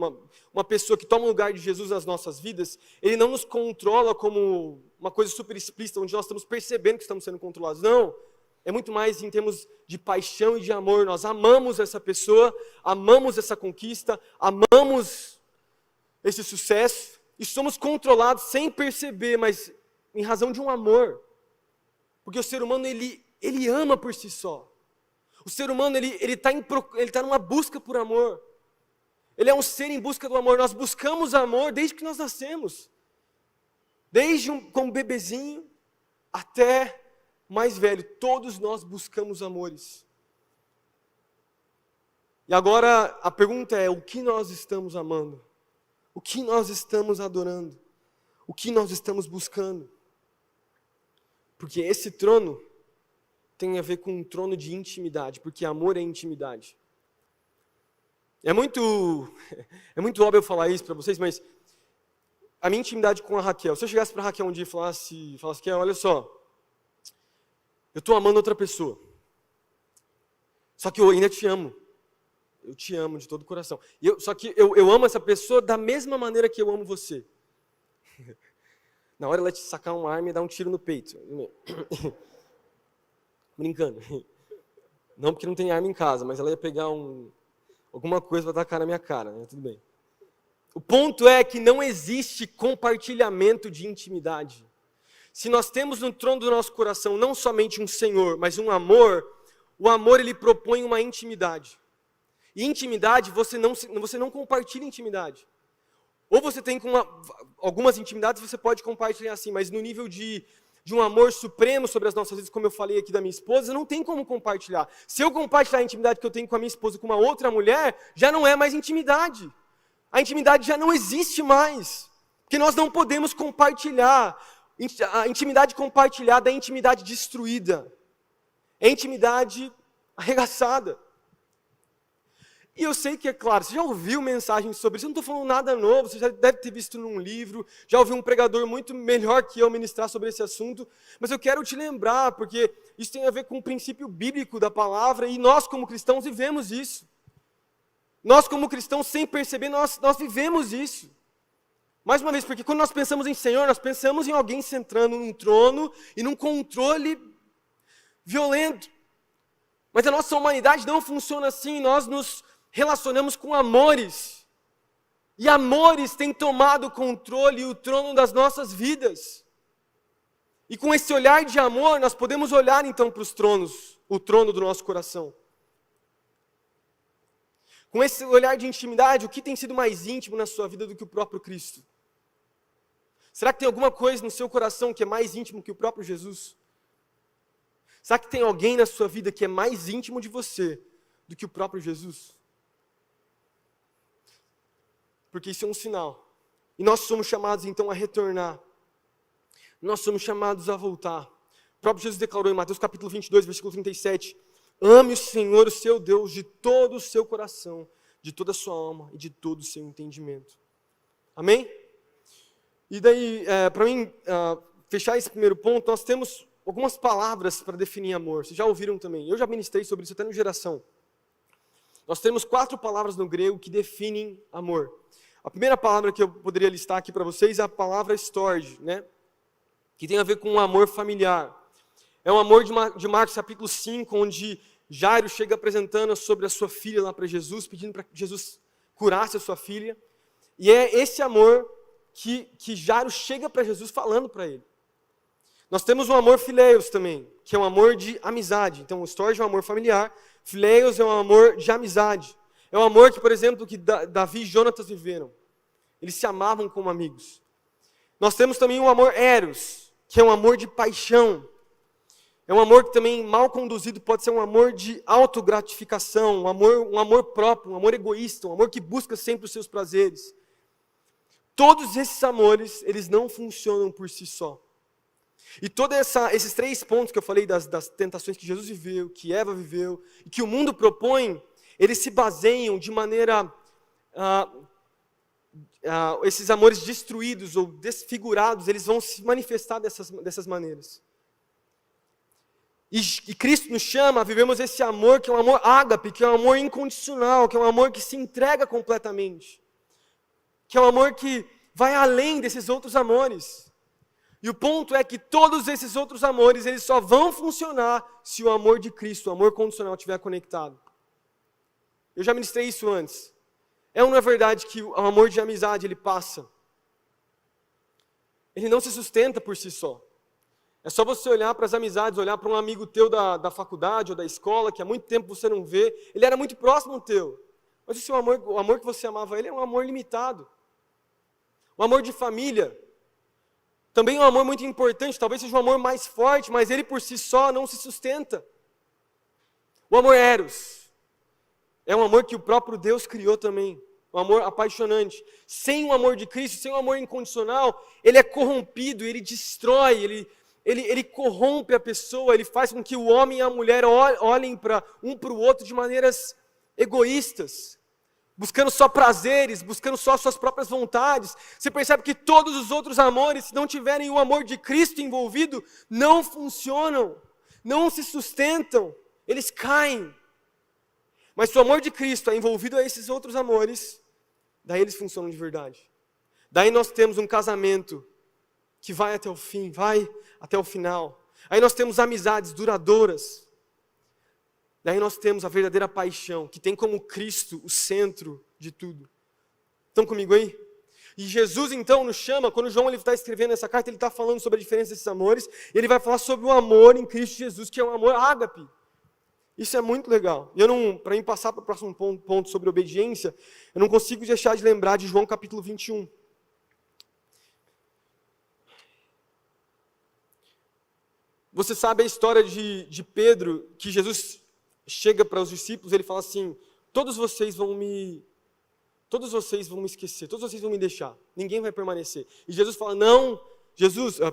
uma pessoa que toma o lugar de Jesus nas nossas vidas, ele não nos controla como uma coisa super explícita, onde nós estamos percebendo que estamos sendo controlados. Não, é muito mais em termos de paixão e de amor. Nós amamos essa pessoa, amamos essa conquista, amamos esse sucesso, e somos controlados sem perceber, mas em razão de um amor. Porque o ser humano, ele ama por si só. O ser humano, ele tá numa busca por amor. Ele é um ser em busca do amor. Nós buscamos amor desde que nós nascemos. Desde como bebezinho até mais velho. Todos nós buscamos amores. E agora a pergunta é, o que nós estamos amando? O que nós estamos adorando? O que nós estamos buscando? Porque esse trono tem a ver com um trono de intimidade, porque amor é intimidade. É muito óbvio eu falar isso para vocês, mas a minha intimidade com a Raquel, se eu chegasse para a Raquel um dia e falasse, Raquel, olha só, eu estou amando outra pessoa, só que eu ainda te amo. Eu te amo de todo o coração. Só que eu amo essa pessoa da mesma maneira que eu amo você. Na hora ela te sacar uma arma e dar um tiro no peito. Brincando. Não porque não tem arma em casa, mas ela ia pegar alguma coisa para tacar na minha cara, né? Tudo bem. O ponto é que não existe compartilhamento de intimidade. Se nós temos no trono do nosso coração não somente um Senhor, mas um amor, o amor ele propõe uma intimidade. E intimidade, você não compartilha intimidade. Ou você tem algumas intimidades, você pode compartilhar assim, mas no nível de um amor supremo sobre as nossas vidas, como eu falei aqui da minha esposa, não tem como compartilhar. Se eu compartilhar a intimidade que eu tenho com a minha esposa com uma outra mulher, já não é mais intimidade. A intimidade já não existe mais. Porque nós não podemos compartilhar. A intimidade compartilhada é intimidade destruída. É intimidade arregaçada. E eu sei que, é claro, você já ouviu mensagens sobre isso, eu não estou falando nada novo, você já deve ter visto num livro, já ouviu um pregador muito melhor que eu ministrar sobre esse assunto, mas eu quero te lembrar, porque isso tem a ver com o princípio bíblico da palavra, e nós como cristãos vivemos isso. Nós como cristãos, sem perceber, nós vivemos isso. Mais uma vez, porque quando nós pensamos em Senhor, nós pensamos em alguém sentando num trono e num controle violento. Mas a nossa humanidade não funciona assim, nós nos relacionamos com amores. E amores têm tomado o controle e o trono das nossas vidas. E com esse olhar de amor, nós podemos olhar então para os tronos, o trono do nosso coração. Com esse olhar de intimidade, o que tem sido mais íntimo na sua vida do que o próprio Cristo? Será que tem alguma coisa no seu coração que é mais íntimo que o próprio Jesus? Será que tem alguém na sua vida que é mais íntimo de você do que o próprio Jesus? Porque isso é um sinal. E nós somos chamados então a retornar. Nós somos chamados a voltar. O próprio Jesus declarou em Mateus capítulo 22, versículo 37, ame o Senhor, o seu Deus, de todo o seu coração, de toda a sua alma e de todo o seu entendimento. Amém? E daí, para mim, fechar esse primeiro ponto, nós temos algumas palavras para definir amor. Vocês já ouviram também. Eu já ministrei sobre isso até no Geração. Nós temos 4 palavras no grego que definem amor. A primeira palavra que eu poderia listar aqui para vocês é a palavra storge, né? Que tem a ver com um amor familiar. É um amor de Marcos capítulo 5, onde Jairo chega apresentando sobre a sua filha lá para Jesus, pedindo para que Jesus curasse a sua filha. E é esse amor que Jairo chega para Jesus falando para ele. Nós temos um amor fileios também, que é um amor de amizade. Então, o storge é um amor familiar, fileios é um amor de amizade. É um amor que, por exemplo, que Davi e Jonatas viveram. Eles se amavam como amigos. Nós temos também um amor eros, que é um amor de paixão. É um amor que também, mal conduzido, pode ser um amor de autogratificação, um amor próprio, um amor egoísta, um amor que busca sempre os seus prazeres. Todos esses amores, eles não funcionam por si só. E todos esses 3 pontos que eu falei das tentações que Jesus viveu, que Eva viveu, e que o mundo propõe, eles se baseiam de maneira... esses amores destruídos ou desfigurados, eles vão se manifestar dessas maneiras. E Cristo nos chama a vivermos esse amor, que é um amor ágape, que é um amor incondicional, que é um amor que se entrega completamente. Que é um amor que vai além desses outros amores. E o ponto é que todos esses outros amores, eles só vão funcionar se o amor de Cristo, o amor condicional, estiver conectado. Eu já ministrei isso antes. É ou não é verdade que o amor de amizade, ele passa? Ele não se sustenta por si só. É só você olhar para as amizades, olhar para um amigo teu da faculdade ou da escola, que há muito tempo você não vê, ele era muito próximo teu. Mas o amor que você amava ele é um amor limitado. O amor de família, também é um amor muito importante, talvez seja um amor mais forte, mas ele por si só não se sustenta. O amor eros, É um amor que o próprio Deus criou também. Um amor apaixonante. Sem o amor de Cristo, sem o amor incondicional, ele é corrompido, ele destrói, ele corrompe a pessoa, ele faz com que o homem e a mulher olhem um para o outro de maneiras egoístas, buscando só prazeres, buscando só suas próprias vontades. Você percebe que todos os outros amores, se não tiverem o amor de Cristo envolvido, não funcionam, não se sustentam, eles caem. Mas se o amor de Cristo é envolvido a esses outros amores, daí eles funcionam de verdade. Daí nós temos um casamento que vai até o fim, vai até o final. Aí nós temos amizades duradouras. Daí nós temos a verdadeira paixão, que tem como Cristo o centro de tudo. Estão comigo aí? E Jesus então nos chama, quando João está escrevendo essa carta, ele está falando sobre a diferença desses amores, ele vai falar sobre o amor em Cristo Jesus, que é um amor ágape. Isso é muito legal. E para mim passar para o próximo ponto sobre obediência, eu não consigo deixar de lembrar de João capítulo 21. Você sabe a história de Pedro, que Jesus chega para os discípulos, ele fala assim: todos vocês vão me esquecer, todos vocês vão me deixar, ninguém vai permanecer. E Jesus fala: não,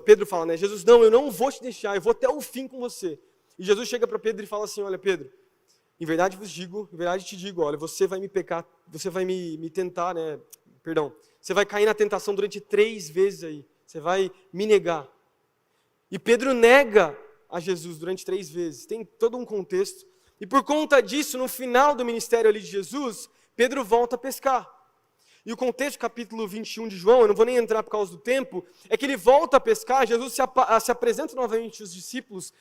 Pedro fala, né? Jesus, não, eu não vou te deixar, eu vou até o fim com você. E Jesus chega para Pedro e fala assim: olha, Pedro, em verdade te digo, olha, você vai me pecar, você vai me tentar, né? Perdão, você vai cair na tentação durante 3 vezes aí, você vai me negar. E Pedro nega a Jesus durante 3 vezes, tem todo um contexto. E por conta disso, no final do ministério ali de Jesus, Pedro volta a pescar. E o contexto do capítulo 21 de João, eu não vou nem entrar por causa do tempo, é que ele volta a pescar, Jesus se apresenta novamente aos discípulos.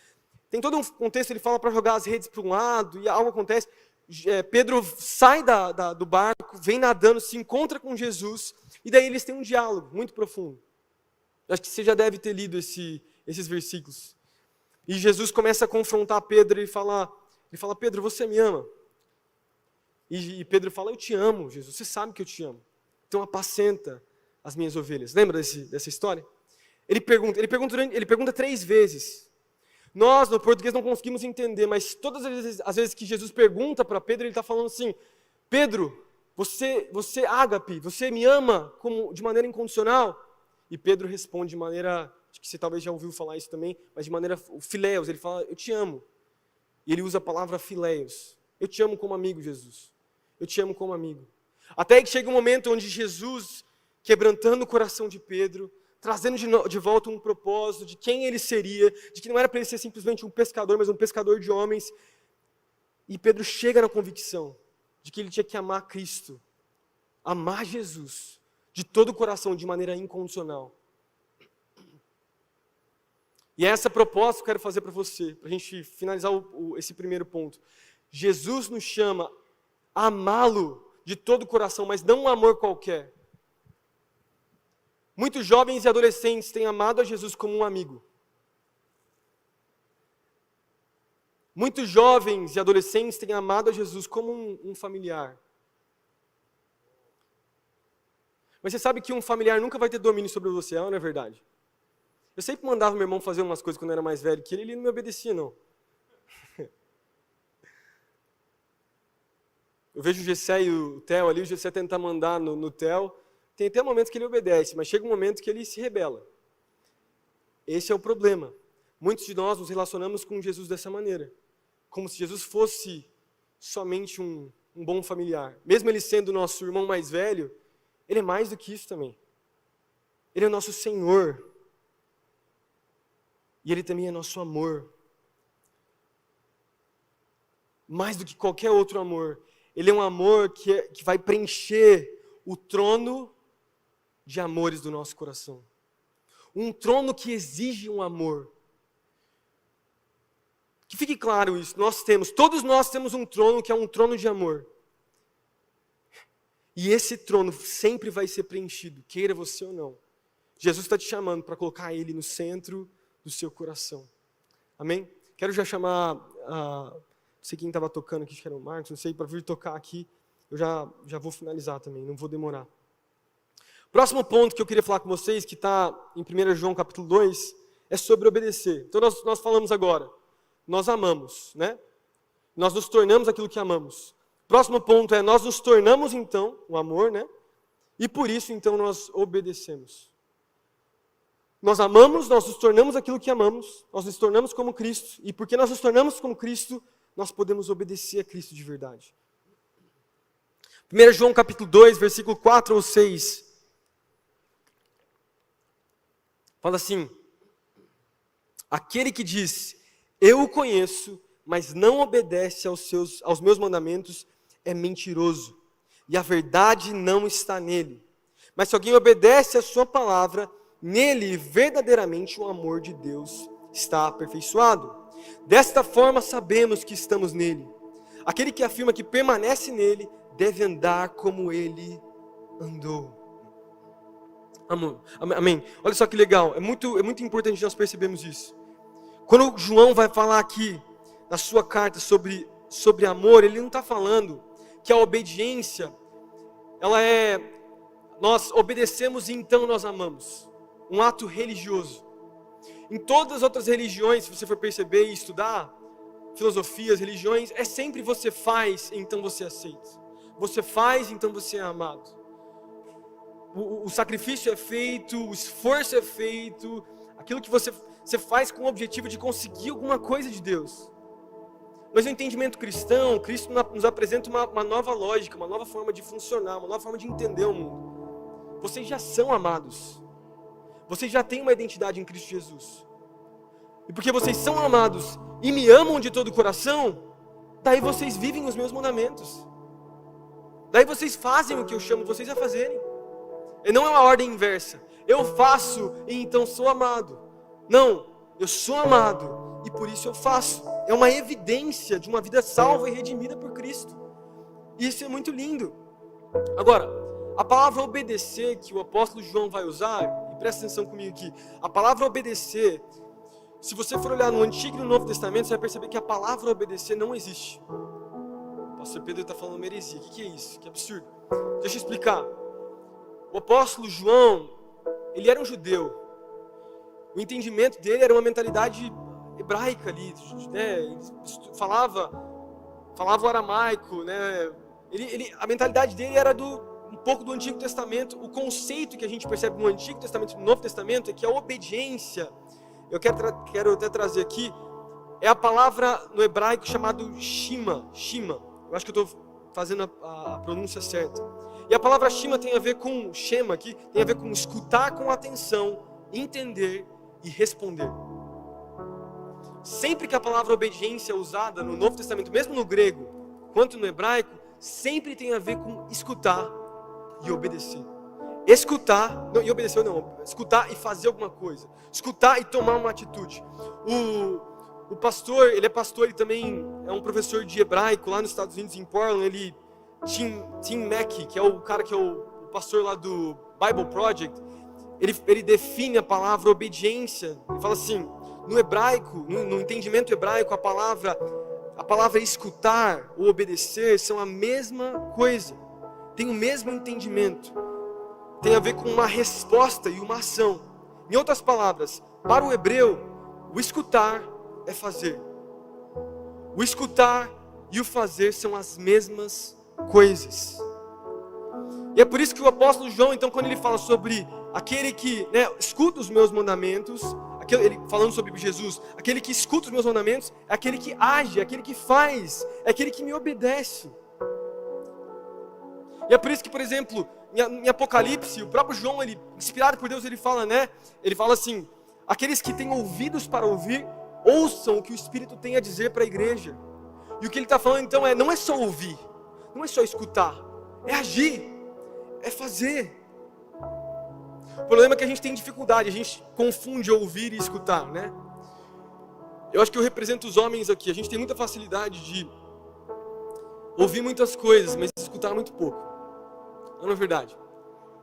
Tem todo um contexto, ele fala para jogar as redes para um lado, e algo acontece. Pedro sai do barco, vem nadando, se encontra com Jesus, e daí eles têm um diálogo muito profundo. Acho que você já deve ter lido esses versículos. E Jesus começa a confrontar Pedro e fala, Pedro, você me ama? E Pedro fala, eu te amo, Jesus, você sabe que eu te amo. Então apacenta as minhas ovelhas. Lembra dessa história? Ele pergunta 3 vezes. Nós, no português, não conseguimos entender, mas todas as vezes que Jesus pergunta para Pedro, ele está falando assim: Pedro, você ágape, você me ama de maneira incondicional? E Pedro responde de maneira, acho que você talvez já ouviu falar isso também, mas de maneira filéus, ele fala, eu te amo. E ele usa a palavra filéus. Eu te amo como amigo, Jesus. Eu te amo como amigo. Até que chega um momento onde Jesus, quebrantando o coração de Pedro, trazendo de volta um propósito de quem ele seria, de que não era para ele ser simplesmente um pescador, mas um pescador de homens. E Pedro chega na convicção de que ele tinha que amar Cristo, amar Jesus, de todo o coração, de maneira incondicional. E é essa proposta que eu quero fazer para você, para a gente finalizar esse primeiro ponto. Jesus nos chama a amá-lo de todo o coração, mas não um amor qualquer. Muitos jovens e adolescentes têm amado a Jesus como um amigo. Muitos jovens e adolescentes têm amado a Jesus como um familiar. Mas você sabe que um familiar nunca vai ter domínio sobre você, não é verdade? Eu sempre mandava meu irmão fazer umas coisas quando eu era mais velho que ele não me obedecia, não. Eu vejo o Gessé e o Theo ali, o Gessé tentar mandar no Theo. Tem até momentos que ele obedece, mas chega um momento que ele se rebela. Esse é o problema. Muitos de nós nos relacionamos com Jesus dessa maneira. Como se Jesus fosse somente um bom familiar. Mesmo ele sendo o nosso irmão mais velho, ele é mais do que isso também. Ele é o nosso Senhor. E ele também é nosso amor. Mais do que qualquer outro amor. Ele é um amor que vai preencher o trono de amores do nosso coração. Um trono que exige um amor. Que fique claro isso, todos nós temos um trono que é um trono de amor. E esse trono sempre vai ser preenchido, queira você ou não. Jesus está te chamando para colocar ele no centro do seu coração. Amém? Quero já chamar, não sei quem estava tocando aqui, acho que era o Marcos, não sei, para vir tocar aqui. Eu já vou finalizar também, não vou demorar. Próximo ponto que eu queria falar com vocês, que está em 1 João capítulo 2, é sobre obedecer. Então nós falamos agora, nós amamos, né? Nós nos tornamos aquilo que amamos. Próximo ponto é, nós nos tornamos então, o amor, né? E por isso então nós obedecemos. Nós amamos, nós nos tornamos aquilo que amamos, nós nos tornamos como Cristo, e porque nós nos tornamos como Cristo, nós podemos obedecer a Cristo de verdade. 1 João capítulo 2, versículo 4 ou 6. Fala assim: aquele que diz, eu o conheço, mas não obedece aos meus mandamentos, é mentiroso, e a verdade não está nele. Mas se alguém obedece a sua palavra, nele verdadeiramente o amor de Deus está aperfeiçoado. Desta forma sabemos que estamos nele. Aquele que afirma que permanece nele, deve andar como ele andou. Amém. Olha só que legal, é muito importante nós percebermos isso. Quando João vai falar aqui, na sua carta, sobre amor, ele não está falando que a obediência, nós obedecemos e então nós amamos. Um ato religioso. Em todas as outras religiões, se você for perceber e estudar, filosofias, religiões, é sempre você faz, então você aceita. Você faz, então você é amado. O sacrifício é feito, o esforço é feito, aquilo que você faz com o objetivo de conseguir alguma coisa de Deus. Mas no entendimento cristão, Cristo nos apresenta uma nova lógica, uma nova forma de funcionar, uma nova forma de entender o mundo. Vocês já são amados. Vocês já têm uma identidade em Cristo Jesus. E porque vocês são amados e me amam de todo o coração, daí vocês vivem os meus mandamentos. Daí vocês fazem o que eu chamo vocês a fazerem. E não é uma ordem inversa. Eu faço e então sou amado. Não, eu sou amado e por isso eu faço. É uma evidência de uma vida salva e redimida por Cristo. E isso é muito lindo. Agora, a palavra obedecer que o apóstolo João vai usar, e presta atenção comigo aqui, a palavra obedecer, se você for olhar no Antigo e no Novo Testamento, você vai perceber que a palavra obedecer não existe. O pastor Pedro está falando uma heresia. O que é isso? Que absurdo. Deixa eu explicar. O apóstolo João, ele era um judeu. O entendimento dele era uma mentalidade hebraica ali, né? Ele falava o aramaico, né? A mentalidade dele era um pouco do Antigo Testamento. O conceito que a gente percebe no Antigo Testamento e no Novo Testamento é que a obediência, eu quero até trazer aqui, é a palavra no hebraico chamado shima. Eu acho que eu estou fazendo a pronúncia certa. E a palavra shima tem a ver com shema aqui, tem a ver com escutar com atenção, entender e responder. Sempre que a palavra obediência é usada no Novo Testamento, mesmo no grego quanto no hebraico, sempre tem a ver com escutar e obedecer. Escutar, não, e obedecer não, escutar e fazer alguma coisa. Escutar e tomar uma atitude. O pastor, ele é pastor, ele também é um professor de hebraico lá nos Estados Unidos, em Portland. Tim Mackey, que é o cara que é o pastor lá do Bible Project, ele define a palavra obediência. Ele fala assim, no hebraico, no entendimento hebraico, a palavra escutar ou obedecer são a mesma coisa. Tem o mesmo entendimento. Tem a ver com uma resposta e uma ação. Em outras palavras, para o hebreu, o escutar é fazer. O escutar e o fazer são as mesmas coisas. E é por isso que o apóstolo João, então, quando ele fala sobre aquele que, né, escuta os meus mandamentos, ele falando sobre Jesus, aquele que escuta os meus mandamentos, é aquele que age, é aquele que faz, é aquele que me obedece. E é por isso que, por exemplo, em Apocalipse, o próprio João, ele, inspirado por Deus, ele fala assim, aqueles que têm ouvidos para ouvir, ouçam o que o Espírito tem a dizer para a igreja. E o que ele está falando então não é só ouvir, não é só escutar, é agir, é fazer. O problema é que a gente tem dificuldade, a gente confunde ouvir e escutar, né? Eu acho que eu represento os homens aqui, a gente tem muita facilidade de ouvir muitas coisas, mas escutar muito pouco. Não é verdade?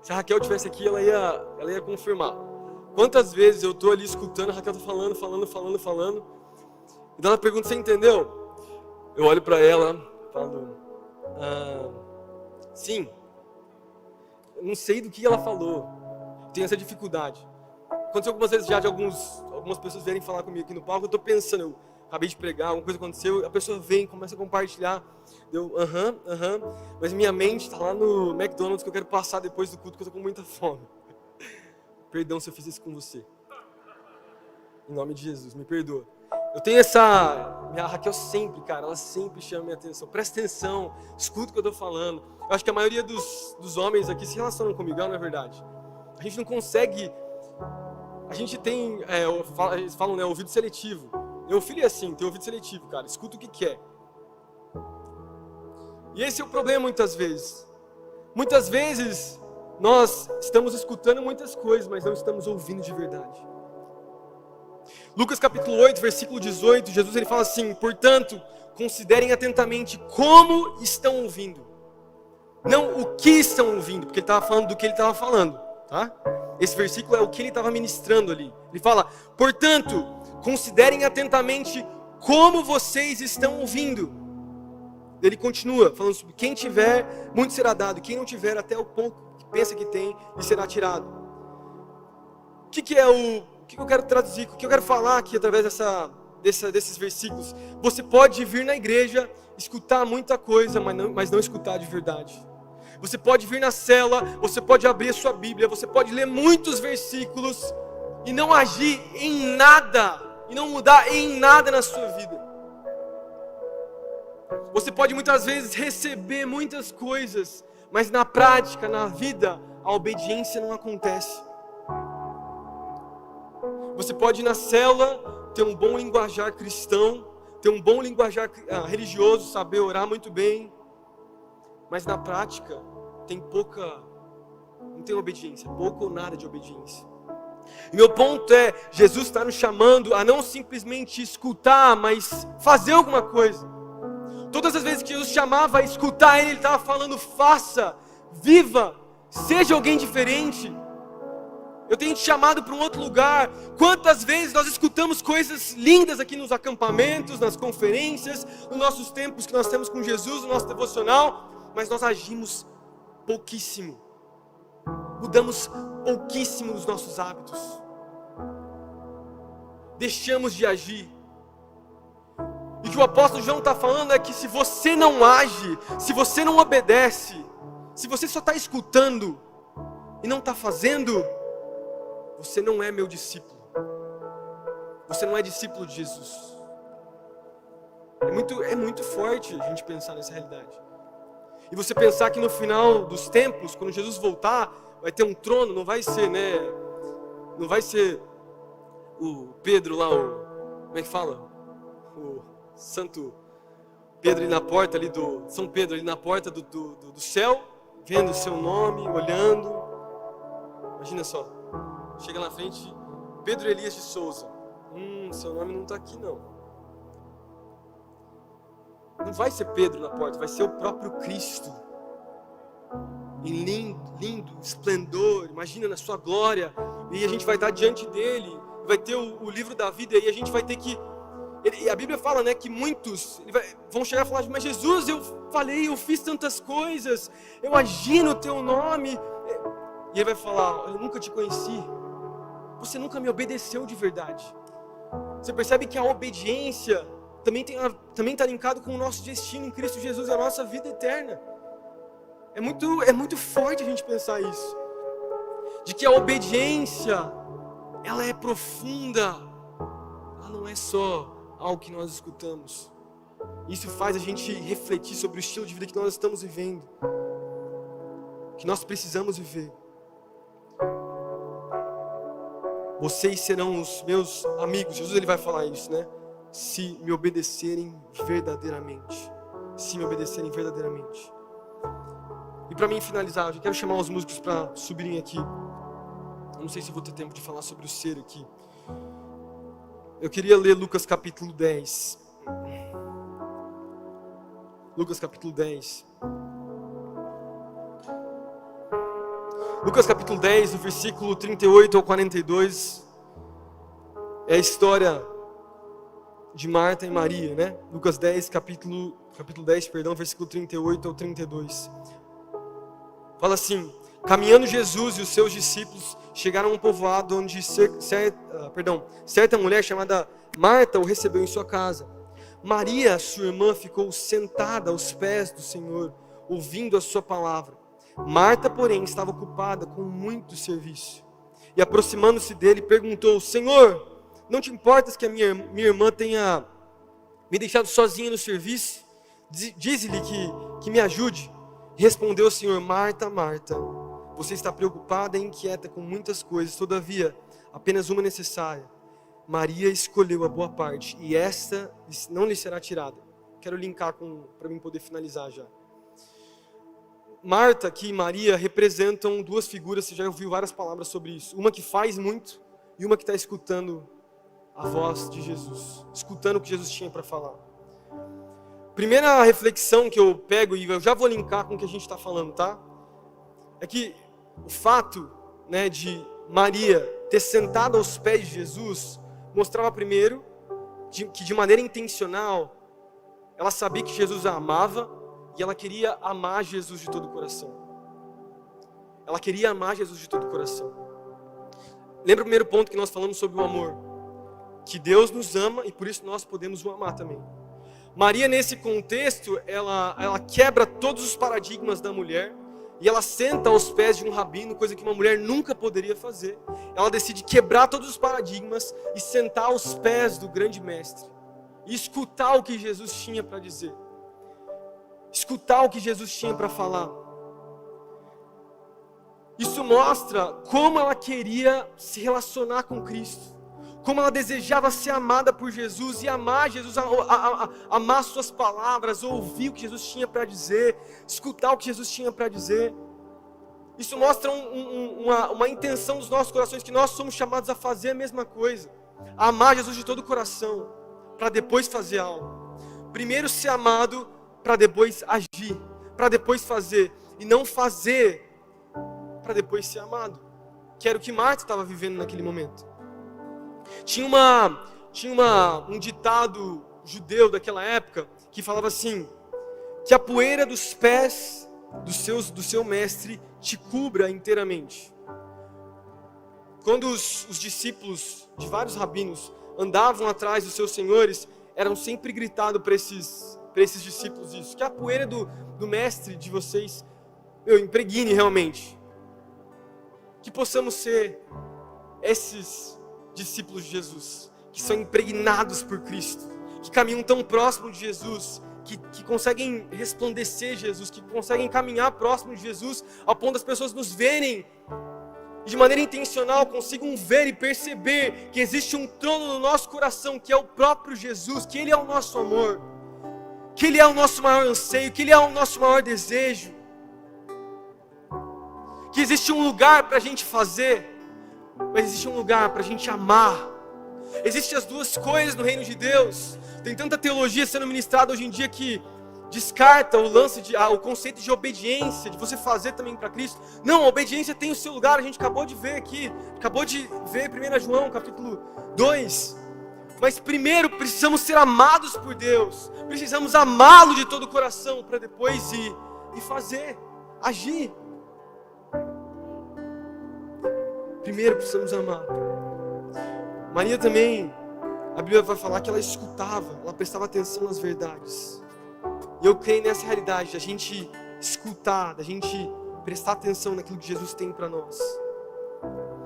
Se a Raquel estivesse aqui, ela ia confirmar. Quantas vezes eu estou ali escutando, a Raquel está falando, e ela pergunta, você entendeu? Eu olho para ela, falo, sim, eu não sei do que ela falou, tenho essa dificuldade. Aconteceu algumas vezes já de algumas pessoas vierem falar comigo aqui no palco, eu estou pensando, acabei de pregar, alguma coisa aconteceu, a pessoa vem, começa a compartilhar. Eu, mas minha mente está lá no McDonald's que eu quero passar depois do culto, que eu estou com muita fome. Perdão se eu fiz isso com você. Em nome de Jesus, me perdoa. Eu tenho minha Raquel sempre, cara, ela sempre chama minha atenção. Presta atenção, escuta o que eu estou falando. Eu acho que a maioria dos homens aqui se relacionam comigo, não é verdade? A gente não consegue, a gente tem, eles falam, né, ouvido seletivo. Meu filho é assim, tem ouvido seletivo, cara, escuta o que quer. E esse é o problema muitas vezes. Muitas vezes nós estamos escutando muitas coisas, mas não estamos ouvindo de verdade. Lucas capítulo 8, versículo 18, Jesus ele fala assim: portanto, considerem atentamente como estão ouvindo. Não o que estão ouvindo, porque ele estava falando do que ele estava falando, tá? Esse versículo é o que ele estava ministrando ali. Ele fala: portanto, considerem atentamente como vocês estão ouvindo. Ele continua falando sobre quem tiver, muito será dado, quem não tiver, até o pouco que pensa que tem, lhe será tirado. O que eu quero traduzir, o que eu quero falar aqui através desses versículos? Você pode vir na igreja, escutar muita coisa, mas não escutar de verdade. Você pode vir na cela, você pode abrir a sua Bíblia, você pode ler muitos versículos e não agir em nada, e não mudar em nada na sua vida. Você pode muitas vezes receber muitas coisas, mas na prática, na vida, a obediência não acontece. Você pode ir na célula, ter um bom linguajar cristão, ter um bom linguajar religioso, saber orar muito bem, mas na prática não tem obediência, pouco ou nada de obediência. E meu ponto é, Jesus está nos chamando a não simplesmente escutar, mas fazer alguma coisa. Todas as vezes que Jesus chamava a escutar Ele estava falando: faça, viva, seja alguém diferente. Eu tenho te chamado para um outro lugar. Quantas vezes nós escutamos coisas lindas aqui nos acampamentos, nas conferências, nos nossos tempos que nós temos com Jesus, no nosso devocional, mas nós agimos pouquíssimo. Mudamos pouquíssimo nos nossos hábitos. Deixamos de agir. E o que o apóstolo João está falando é que se você não age, se você não obedece, se você só está escutando e não está fazendo, você não é meu discípulo. Você não é discípulo de Jesus. É muito forte a gente pensar nessa realidade. E você pensar que no final dos tempos, quando Jesus voltar, vai ter um trono, não vai ser, né? Não vai ser o Pedro lá, como é que fala? O Santo Pedro ali na porta ali São Pedro ali na porta do céu, vendo o seu nome, olhando. Imagina só. Chega na frente, Pedro Elias de Souza. Seu nome não está aqui não. Não vai ser Pedro na porta, vai ser o próprio Cristo. Em lindo esplendor, imagina na sua glória. E a gente vai estar diante dele, vai ter o livro da vida, e a gente vai ter que... a Bíblia fala, né, que muitos vão chegar e falar: mas Jesus, eu fiz tantas coisas, eu agi no teu nome. E ele vai falar: eu nunca te conheci. Você nunca me obedeceu de verdade. Você percebe que a obediência também está linkado com o nosso destino em Cristo Jesus, a nossa vida eterna. É muito forte a gente pensar isso. De que a obediência, ela é profunda. Ela não é só algo que nós escutamos. Isso faz a gente refletir sobre o estilo de vida que nós estamos vivendo, que nós precisamos viver. Vocês serão os meus amigos. Jesus ele vai falar isso, né? Se me obedecerem verdadeiramente. Se me obedecerem verdadeiramente. E para mim finalizar, eu quero chamar os músicos para subirem aqui. Eu não sei se eu vou ter tempo de falar sobre o ser aqui. Eu queria ler Lucas capítulo 10. Lucas capítulo 10. Lucas capítulo 10, do versículo 38 ao 42. É a história de Marta e Maria, né? Lucas 10, capítulo 10, versículo 38 ao 32. Fala assim: Caminhando Jesus e os seus discípulos chegaram a um povoado onde certa mulher chamada Marta o recebeu em sua casa. Maria, sua irmã, ficou sentada aos pés do Senhor, ouvindo a sua palavra. Marta, porém, estava ocupada com muito serviço. E aproximando-se dele, perguntou: Senhor, não te importas que a minha irmã tenha me deixado sozinha no serviço? Diz-lhe que me ajude. Respondeu o Senhor: Marta, Marta, você está preocupada e inquieta com muitas coisas, todavia, apenas uma necessária. Maria escolheu a boa parte, e esta não lhe será tirada. Quero linkar para mim poder finalizar já. Marta aqui e Maria representam duas figuras, você já ouviu várias palavras sobre isso. Uma que faz muito e uma que está escutando a voz de Jesus, escutando o que Jesus tinha para falar. Primeira reflexão que eu pego, e eu já vou linkar com o que a gente está falando, tá? É que o fato, né, de Maria ter sentado aos pés de Jesus mostrava primeiro que de maneira intencional ela sabia que Jesus a amava e ela queria amar Jesus de todo o coração. Ela queria amar Jesus de todo o coração. Lembra o primeiro ponto que nós falamos sobre o amor? Que Deus nos ama e por isso nós podemos o amar também. Maria, nesse contexto, ela quebra todos os paradigmas da mulher e ela senta aos pés de um rabino, coisa que uma mulher nunca poderia fazer. Ela decide quebrar todos os paradigmas e sentar aos pés do grande mestre e escutar o que Jesus tinha para dizer, escutar o que Jesus tinha para falar. Isso mostra como ela queria se relacionar com Cristo, como ela desejava ser amada por Jesus e amar Jesus, amar suas palavras, ouvir o que Jesus tinha para dizer, escutar o que Jesus tinha para dizer. Isso mostra uma intenção dos nossos corações, que nós somos chamados a fazer a mesma coisa, a amar Jesus de todo o coração, para depois fazer algo. Primeiro ser amado, para depois agir, para depois fazer, e não fazer para depois ser amado, que era o que Marta estava vivendo naquele momento. Tinha um ditado judeu daquela época que falava assim: que a poeira dos pés do seu mestre te cubra inteiramente. Quando os discípulos de vários rabinos andavam atrás dos seus senhores, eram sempre gritados para esses discípulos isso: que a poeira do mestre de vocês impregne realmente. Que possamos ser esses discípulos de Jesus, que são impregnados por Cristo, que caminham tão próximo de Jesus, que conseguem resplandecer Jesus, que conseguem caminhar próximo de Jesus, ao ponto das pessoas nos verem e de maneira intencional consigam ver e perceber que existe um trono no nosso coração, que é o próprio Jesus, que Ele é o nosso amor, que Ele é o nosso maior anseio, que Ele é o nosso maior desejo, que existe um lugar para a gente fazer, mas existe um lugar para a gente amar. Existem as duas coisas no reino de Deus. Tem tanta teologia sendo ministrada hoje em dia que descarta o conceito de obediência, de você fazer também para Cristo. Não, a obediência tem o seu lugar, a gente acabou de ver aqui, acabou de ver 1 João capítulo 2. Mas primeiro precisamos ser amados por Deus, precisamos amá-lo de todo o coração, para depois ir e fazer, agir. Primeiro precisamos amar. Maria também, a Bíblia vai falar que ela escutava, ela prestava atenção nas verdades. E eu creio nessa realidade, da gente escutar, da gente prestar atenção naquilo que Jesus tem para nós,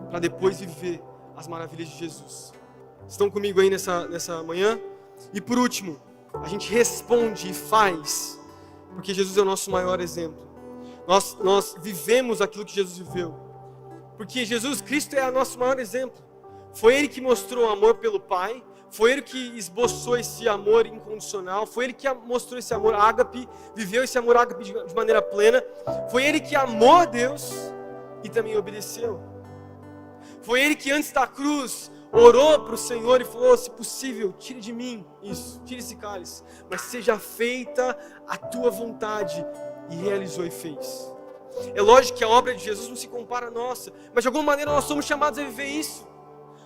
para depois viver as maravilhas de Jesus. Estão comigo aí nessa manhã? E por último, a gente responde e faz, porque Jesus é o nosso maior exemplo. Nós vivemos aquilo que Jesus viveu, porque Jesus Cristo é o nosso maior exemplo. Foi Ele que mostrou amor pelo Pai, foi Ele que esboçou esse amor incondicional, foi Ele que mostrou esse amor ágape, viveu esse amor ágape de maneira plena, foi Ele que amou a Deus e também obedeceu. Foi Ele que antes da cruz orou para o Senhor e falou: se possível, tire de mim isso, tire esse cálice, mas seja feita a tua vontade, e realizou e fez. É lógico que a obra de Jesus não se compara à nossa, mas de alguma maneira nós somos chamados a viver isso.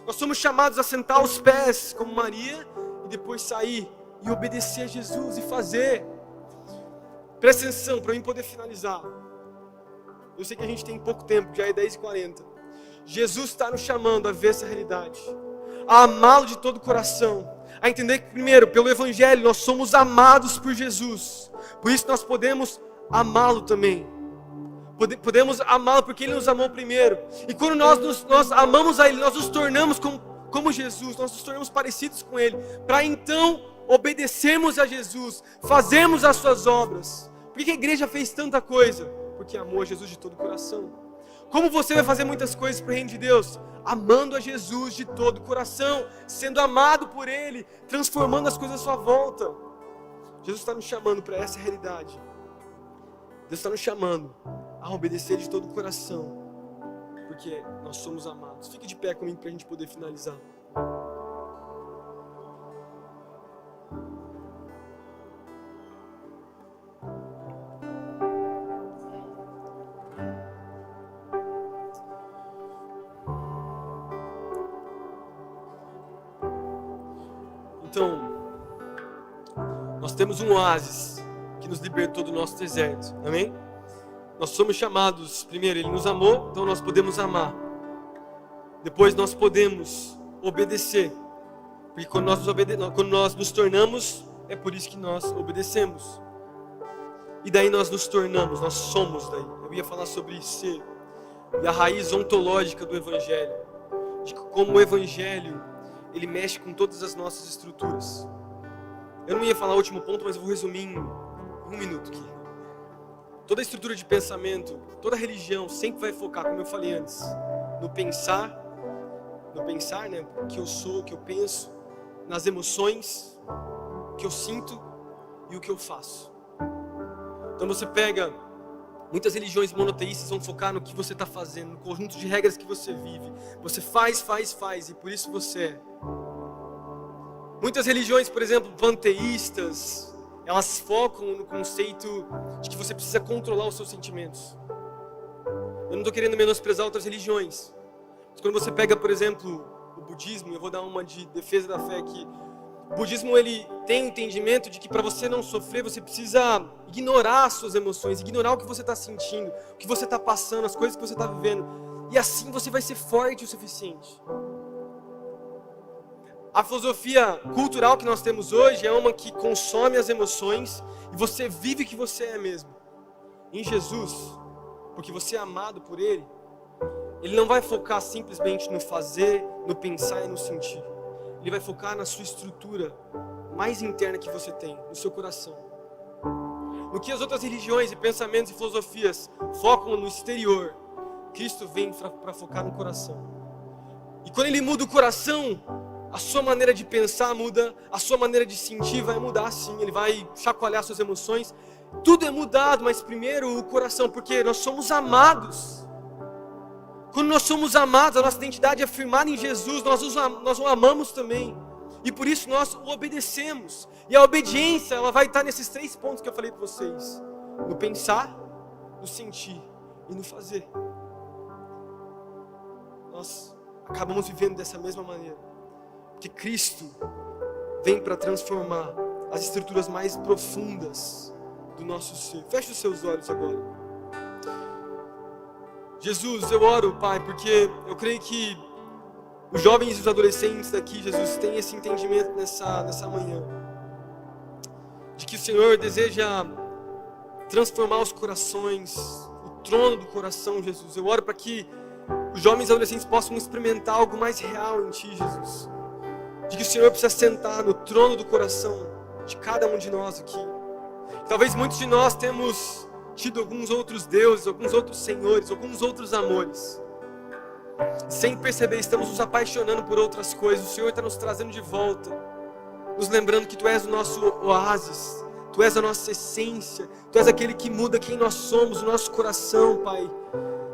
Nós somos chamados a sentar aos pés como Maria e depois sair e obedecer a Jesus e fazer. Presta atenção para mim poder finalizar. Eu sei que a gente tem pouco tempo, já é 10h40. Jesus está nos chamando a ver essa realidade, a amá-lo de todo o coração, a entender que, primeiro, pelo Evangelho, nós somos amados por Jesus. Por isso nós podemos amá-lo também. Podemos amá-lo porque Ele nos amou primeiro. E quando nós amamos a Ele, nós nos tornamos como Jesus, nós nos tornamos parecidos com Ele, para então obedecermos a Jesus, fazermos as suas obras. Por que a igreja fez tanta coisa? Porque amou a Jesus de todo o coração. Como você vai fazer muitas coisas para o reino de Deus? Amando a Jesus de todo o coração, sendo amado por Ele, transformando as coisas à sua volta. Jesus está nos chamando para essa realidade. Deus está nos chamando a obedecer de todo o coração, porque nós somos amados. Fique de pé comigo para a gente poder finalizar. Então, nós temos um oásis que nos libertou do nosso deserto, amém? Nós somos chamados, primeiro, Ele nos amou, então nós podemos amar. Depois nós podemos obedecer, porque quando nós nos tornamos, é por isso que nós obedecemos. E daí nós nos tornamos, nós somos daí. Eu ia falar sobre ser, e a raiz ontológica do Evangelho, de como o Evangelho, ele mexe com todas as nossas estruturas. Eu não ia falar o último ponto, mas eu vou resumir em 1 minuto aqui. Toda a estrutura de pensamento, toda religião sempre vai focar, como eu falei antes, no pensar, né, o que eu sou, o que eu penso, nas emoções, o que eu sinto e o que eu faço. Então você pega, muitas religiões monoteístas vão focar no que você está fazendo, no conjunto de regras que você vive. Você faz, e por isso você é. Muitas religiões, por exemplo, panteístas, elas focam no conceito de que você precisa controlar os seus sentimentos. Eu não estou querendo menosprezar outras religiões. Mas quando você pega, por exemplo, o budismo, eu vou dar uma de defesa da fé aqui. O budismo, ele tem o entendimento de que para você não sofrer, você precisa ignorar as suas emoções, ignorar o que você está sentindo, o que você está passando, as coisas que você está vivendo. E assim você vai ser forte o suficiente. A filosofia cultural que nós temos hoje é uma que consome as emoções e você vive o que você é mesmo. Em Jesus, porque você é amado por Ele, Ele não vai focar simplesmente no fazer, no pensar e no sentir. Ele vai focar na sua estrutura mais interna que você tem, no seu coração. No que as outras religiões e pensamentos e filosofias focam no exterior, Cristo vem para focar no coração. E quando Ele muda o coração, a sua maneira de pensar muda, a sua maneira de sentir vai mudar sim, Ele vai chacoalhar suas emoções. Tudo é mudado, mas primeiro o coração, porque nós somos amados. Quando nós somos amados, a nossa identidade é afirmada em Jesus, nós o amamos também. E por isso nós o obedecemos. E a obediência, ela vai estar nesses 3 pontos que eu falei para vocês. No pensar, no sentir e no fazer. Nós acabamos vivendo dessa mesma maneira. Porque Cristo vem para transformar as estruturas mais profundas do nosso ser. Feche os seus olhos agora. Jesus, eu oro, Pai, porque eu creio que os jovens e os adolescentes daqui, Jesus, têm esse entendimento nessa manhã. De que o Senhor deseja transformar os corações, o trono do coração, Jesus. Eu oro para que os jovens e adolescentes possam experimentar algo mais real em Ti, Jesus. De que o Senhor precisa sentar no trono do coração de cada um de nós aqui. Talvez muitos de nós temos tido alguns outros deuses, alguns outros senhores, alguns outros amores. Sem perceber, estamos nos apaixonando por outras coisas. O Senhor está nos trazendo de volta, nos lembrando que Tu és o nosso oásis, Tu és a nossa essência, Tu és aquele que muda quem nós somos, o nosso coração, Pai.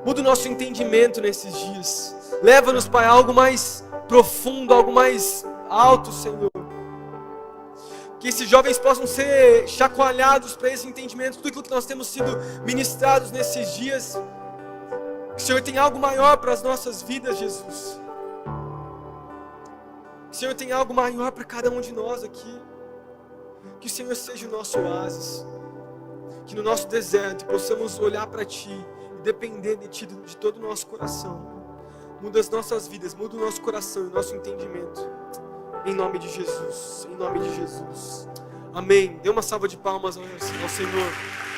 Muda o nosso entendimento nesses dias. Leva-nos, Pai, a algo mais profundo, algo mais alto, Senhor. Que esses jovens possam ser chacoalhados para esse entendimento, tudo aquilo que nós temos sido ministrados nesses dias. Que o Senhor tem algo maior para as nossas vidas, Jesus. Que o Senhor tem algo maior para cada um de nós aqui. Que o Senhor seja o nosso oásis. Que no nosso deserto possamos olhar para Ti e depender de Ti, de todo o nosso coração. Muda as nossas vidas, muda o nosso coração e o nosso entendimento. Em nome de Jesus, em nome de Jesus. Amém. Dê uma salva de palmas ao Senhor.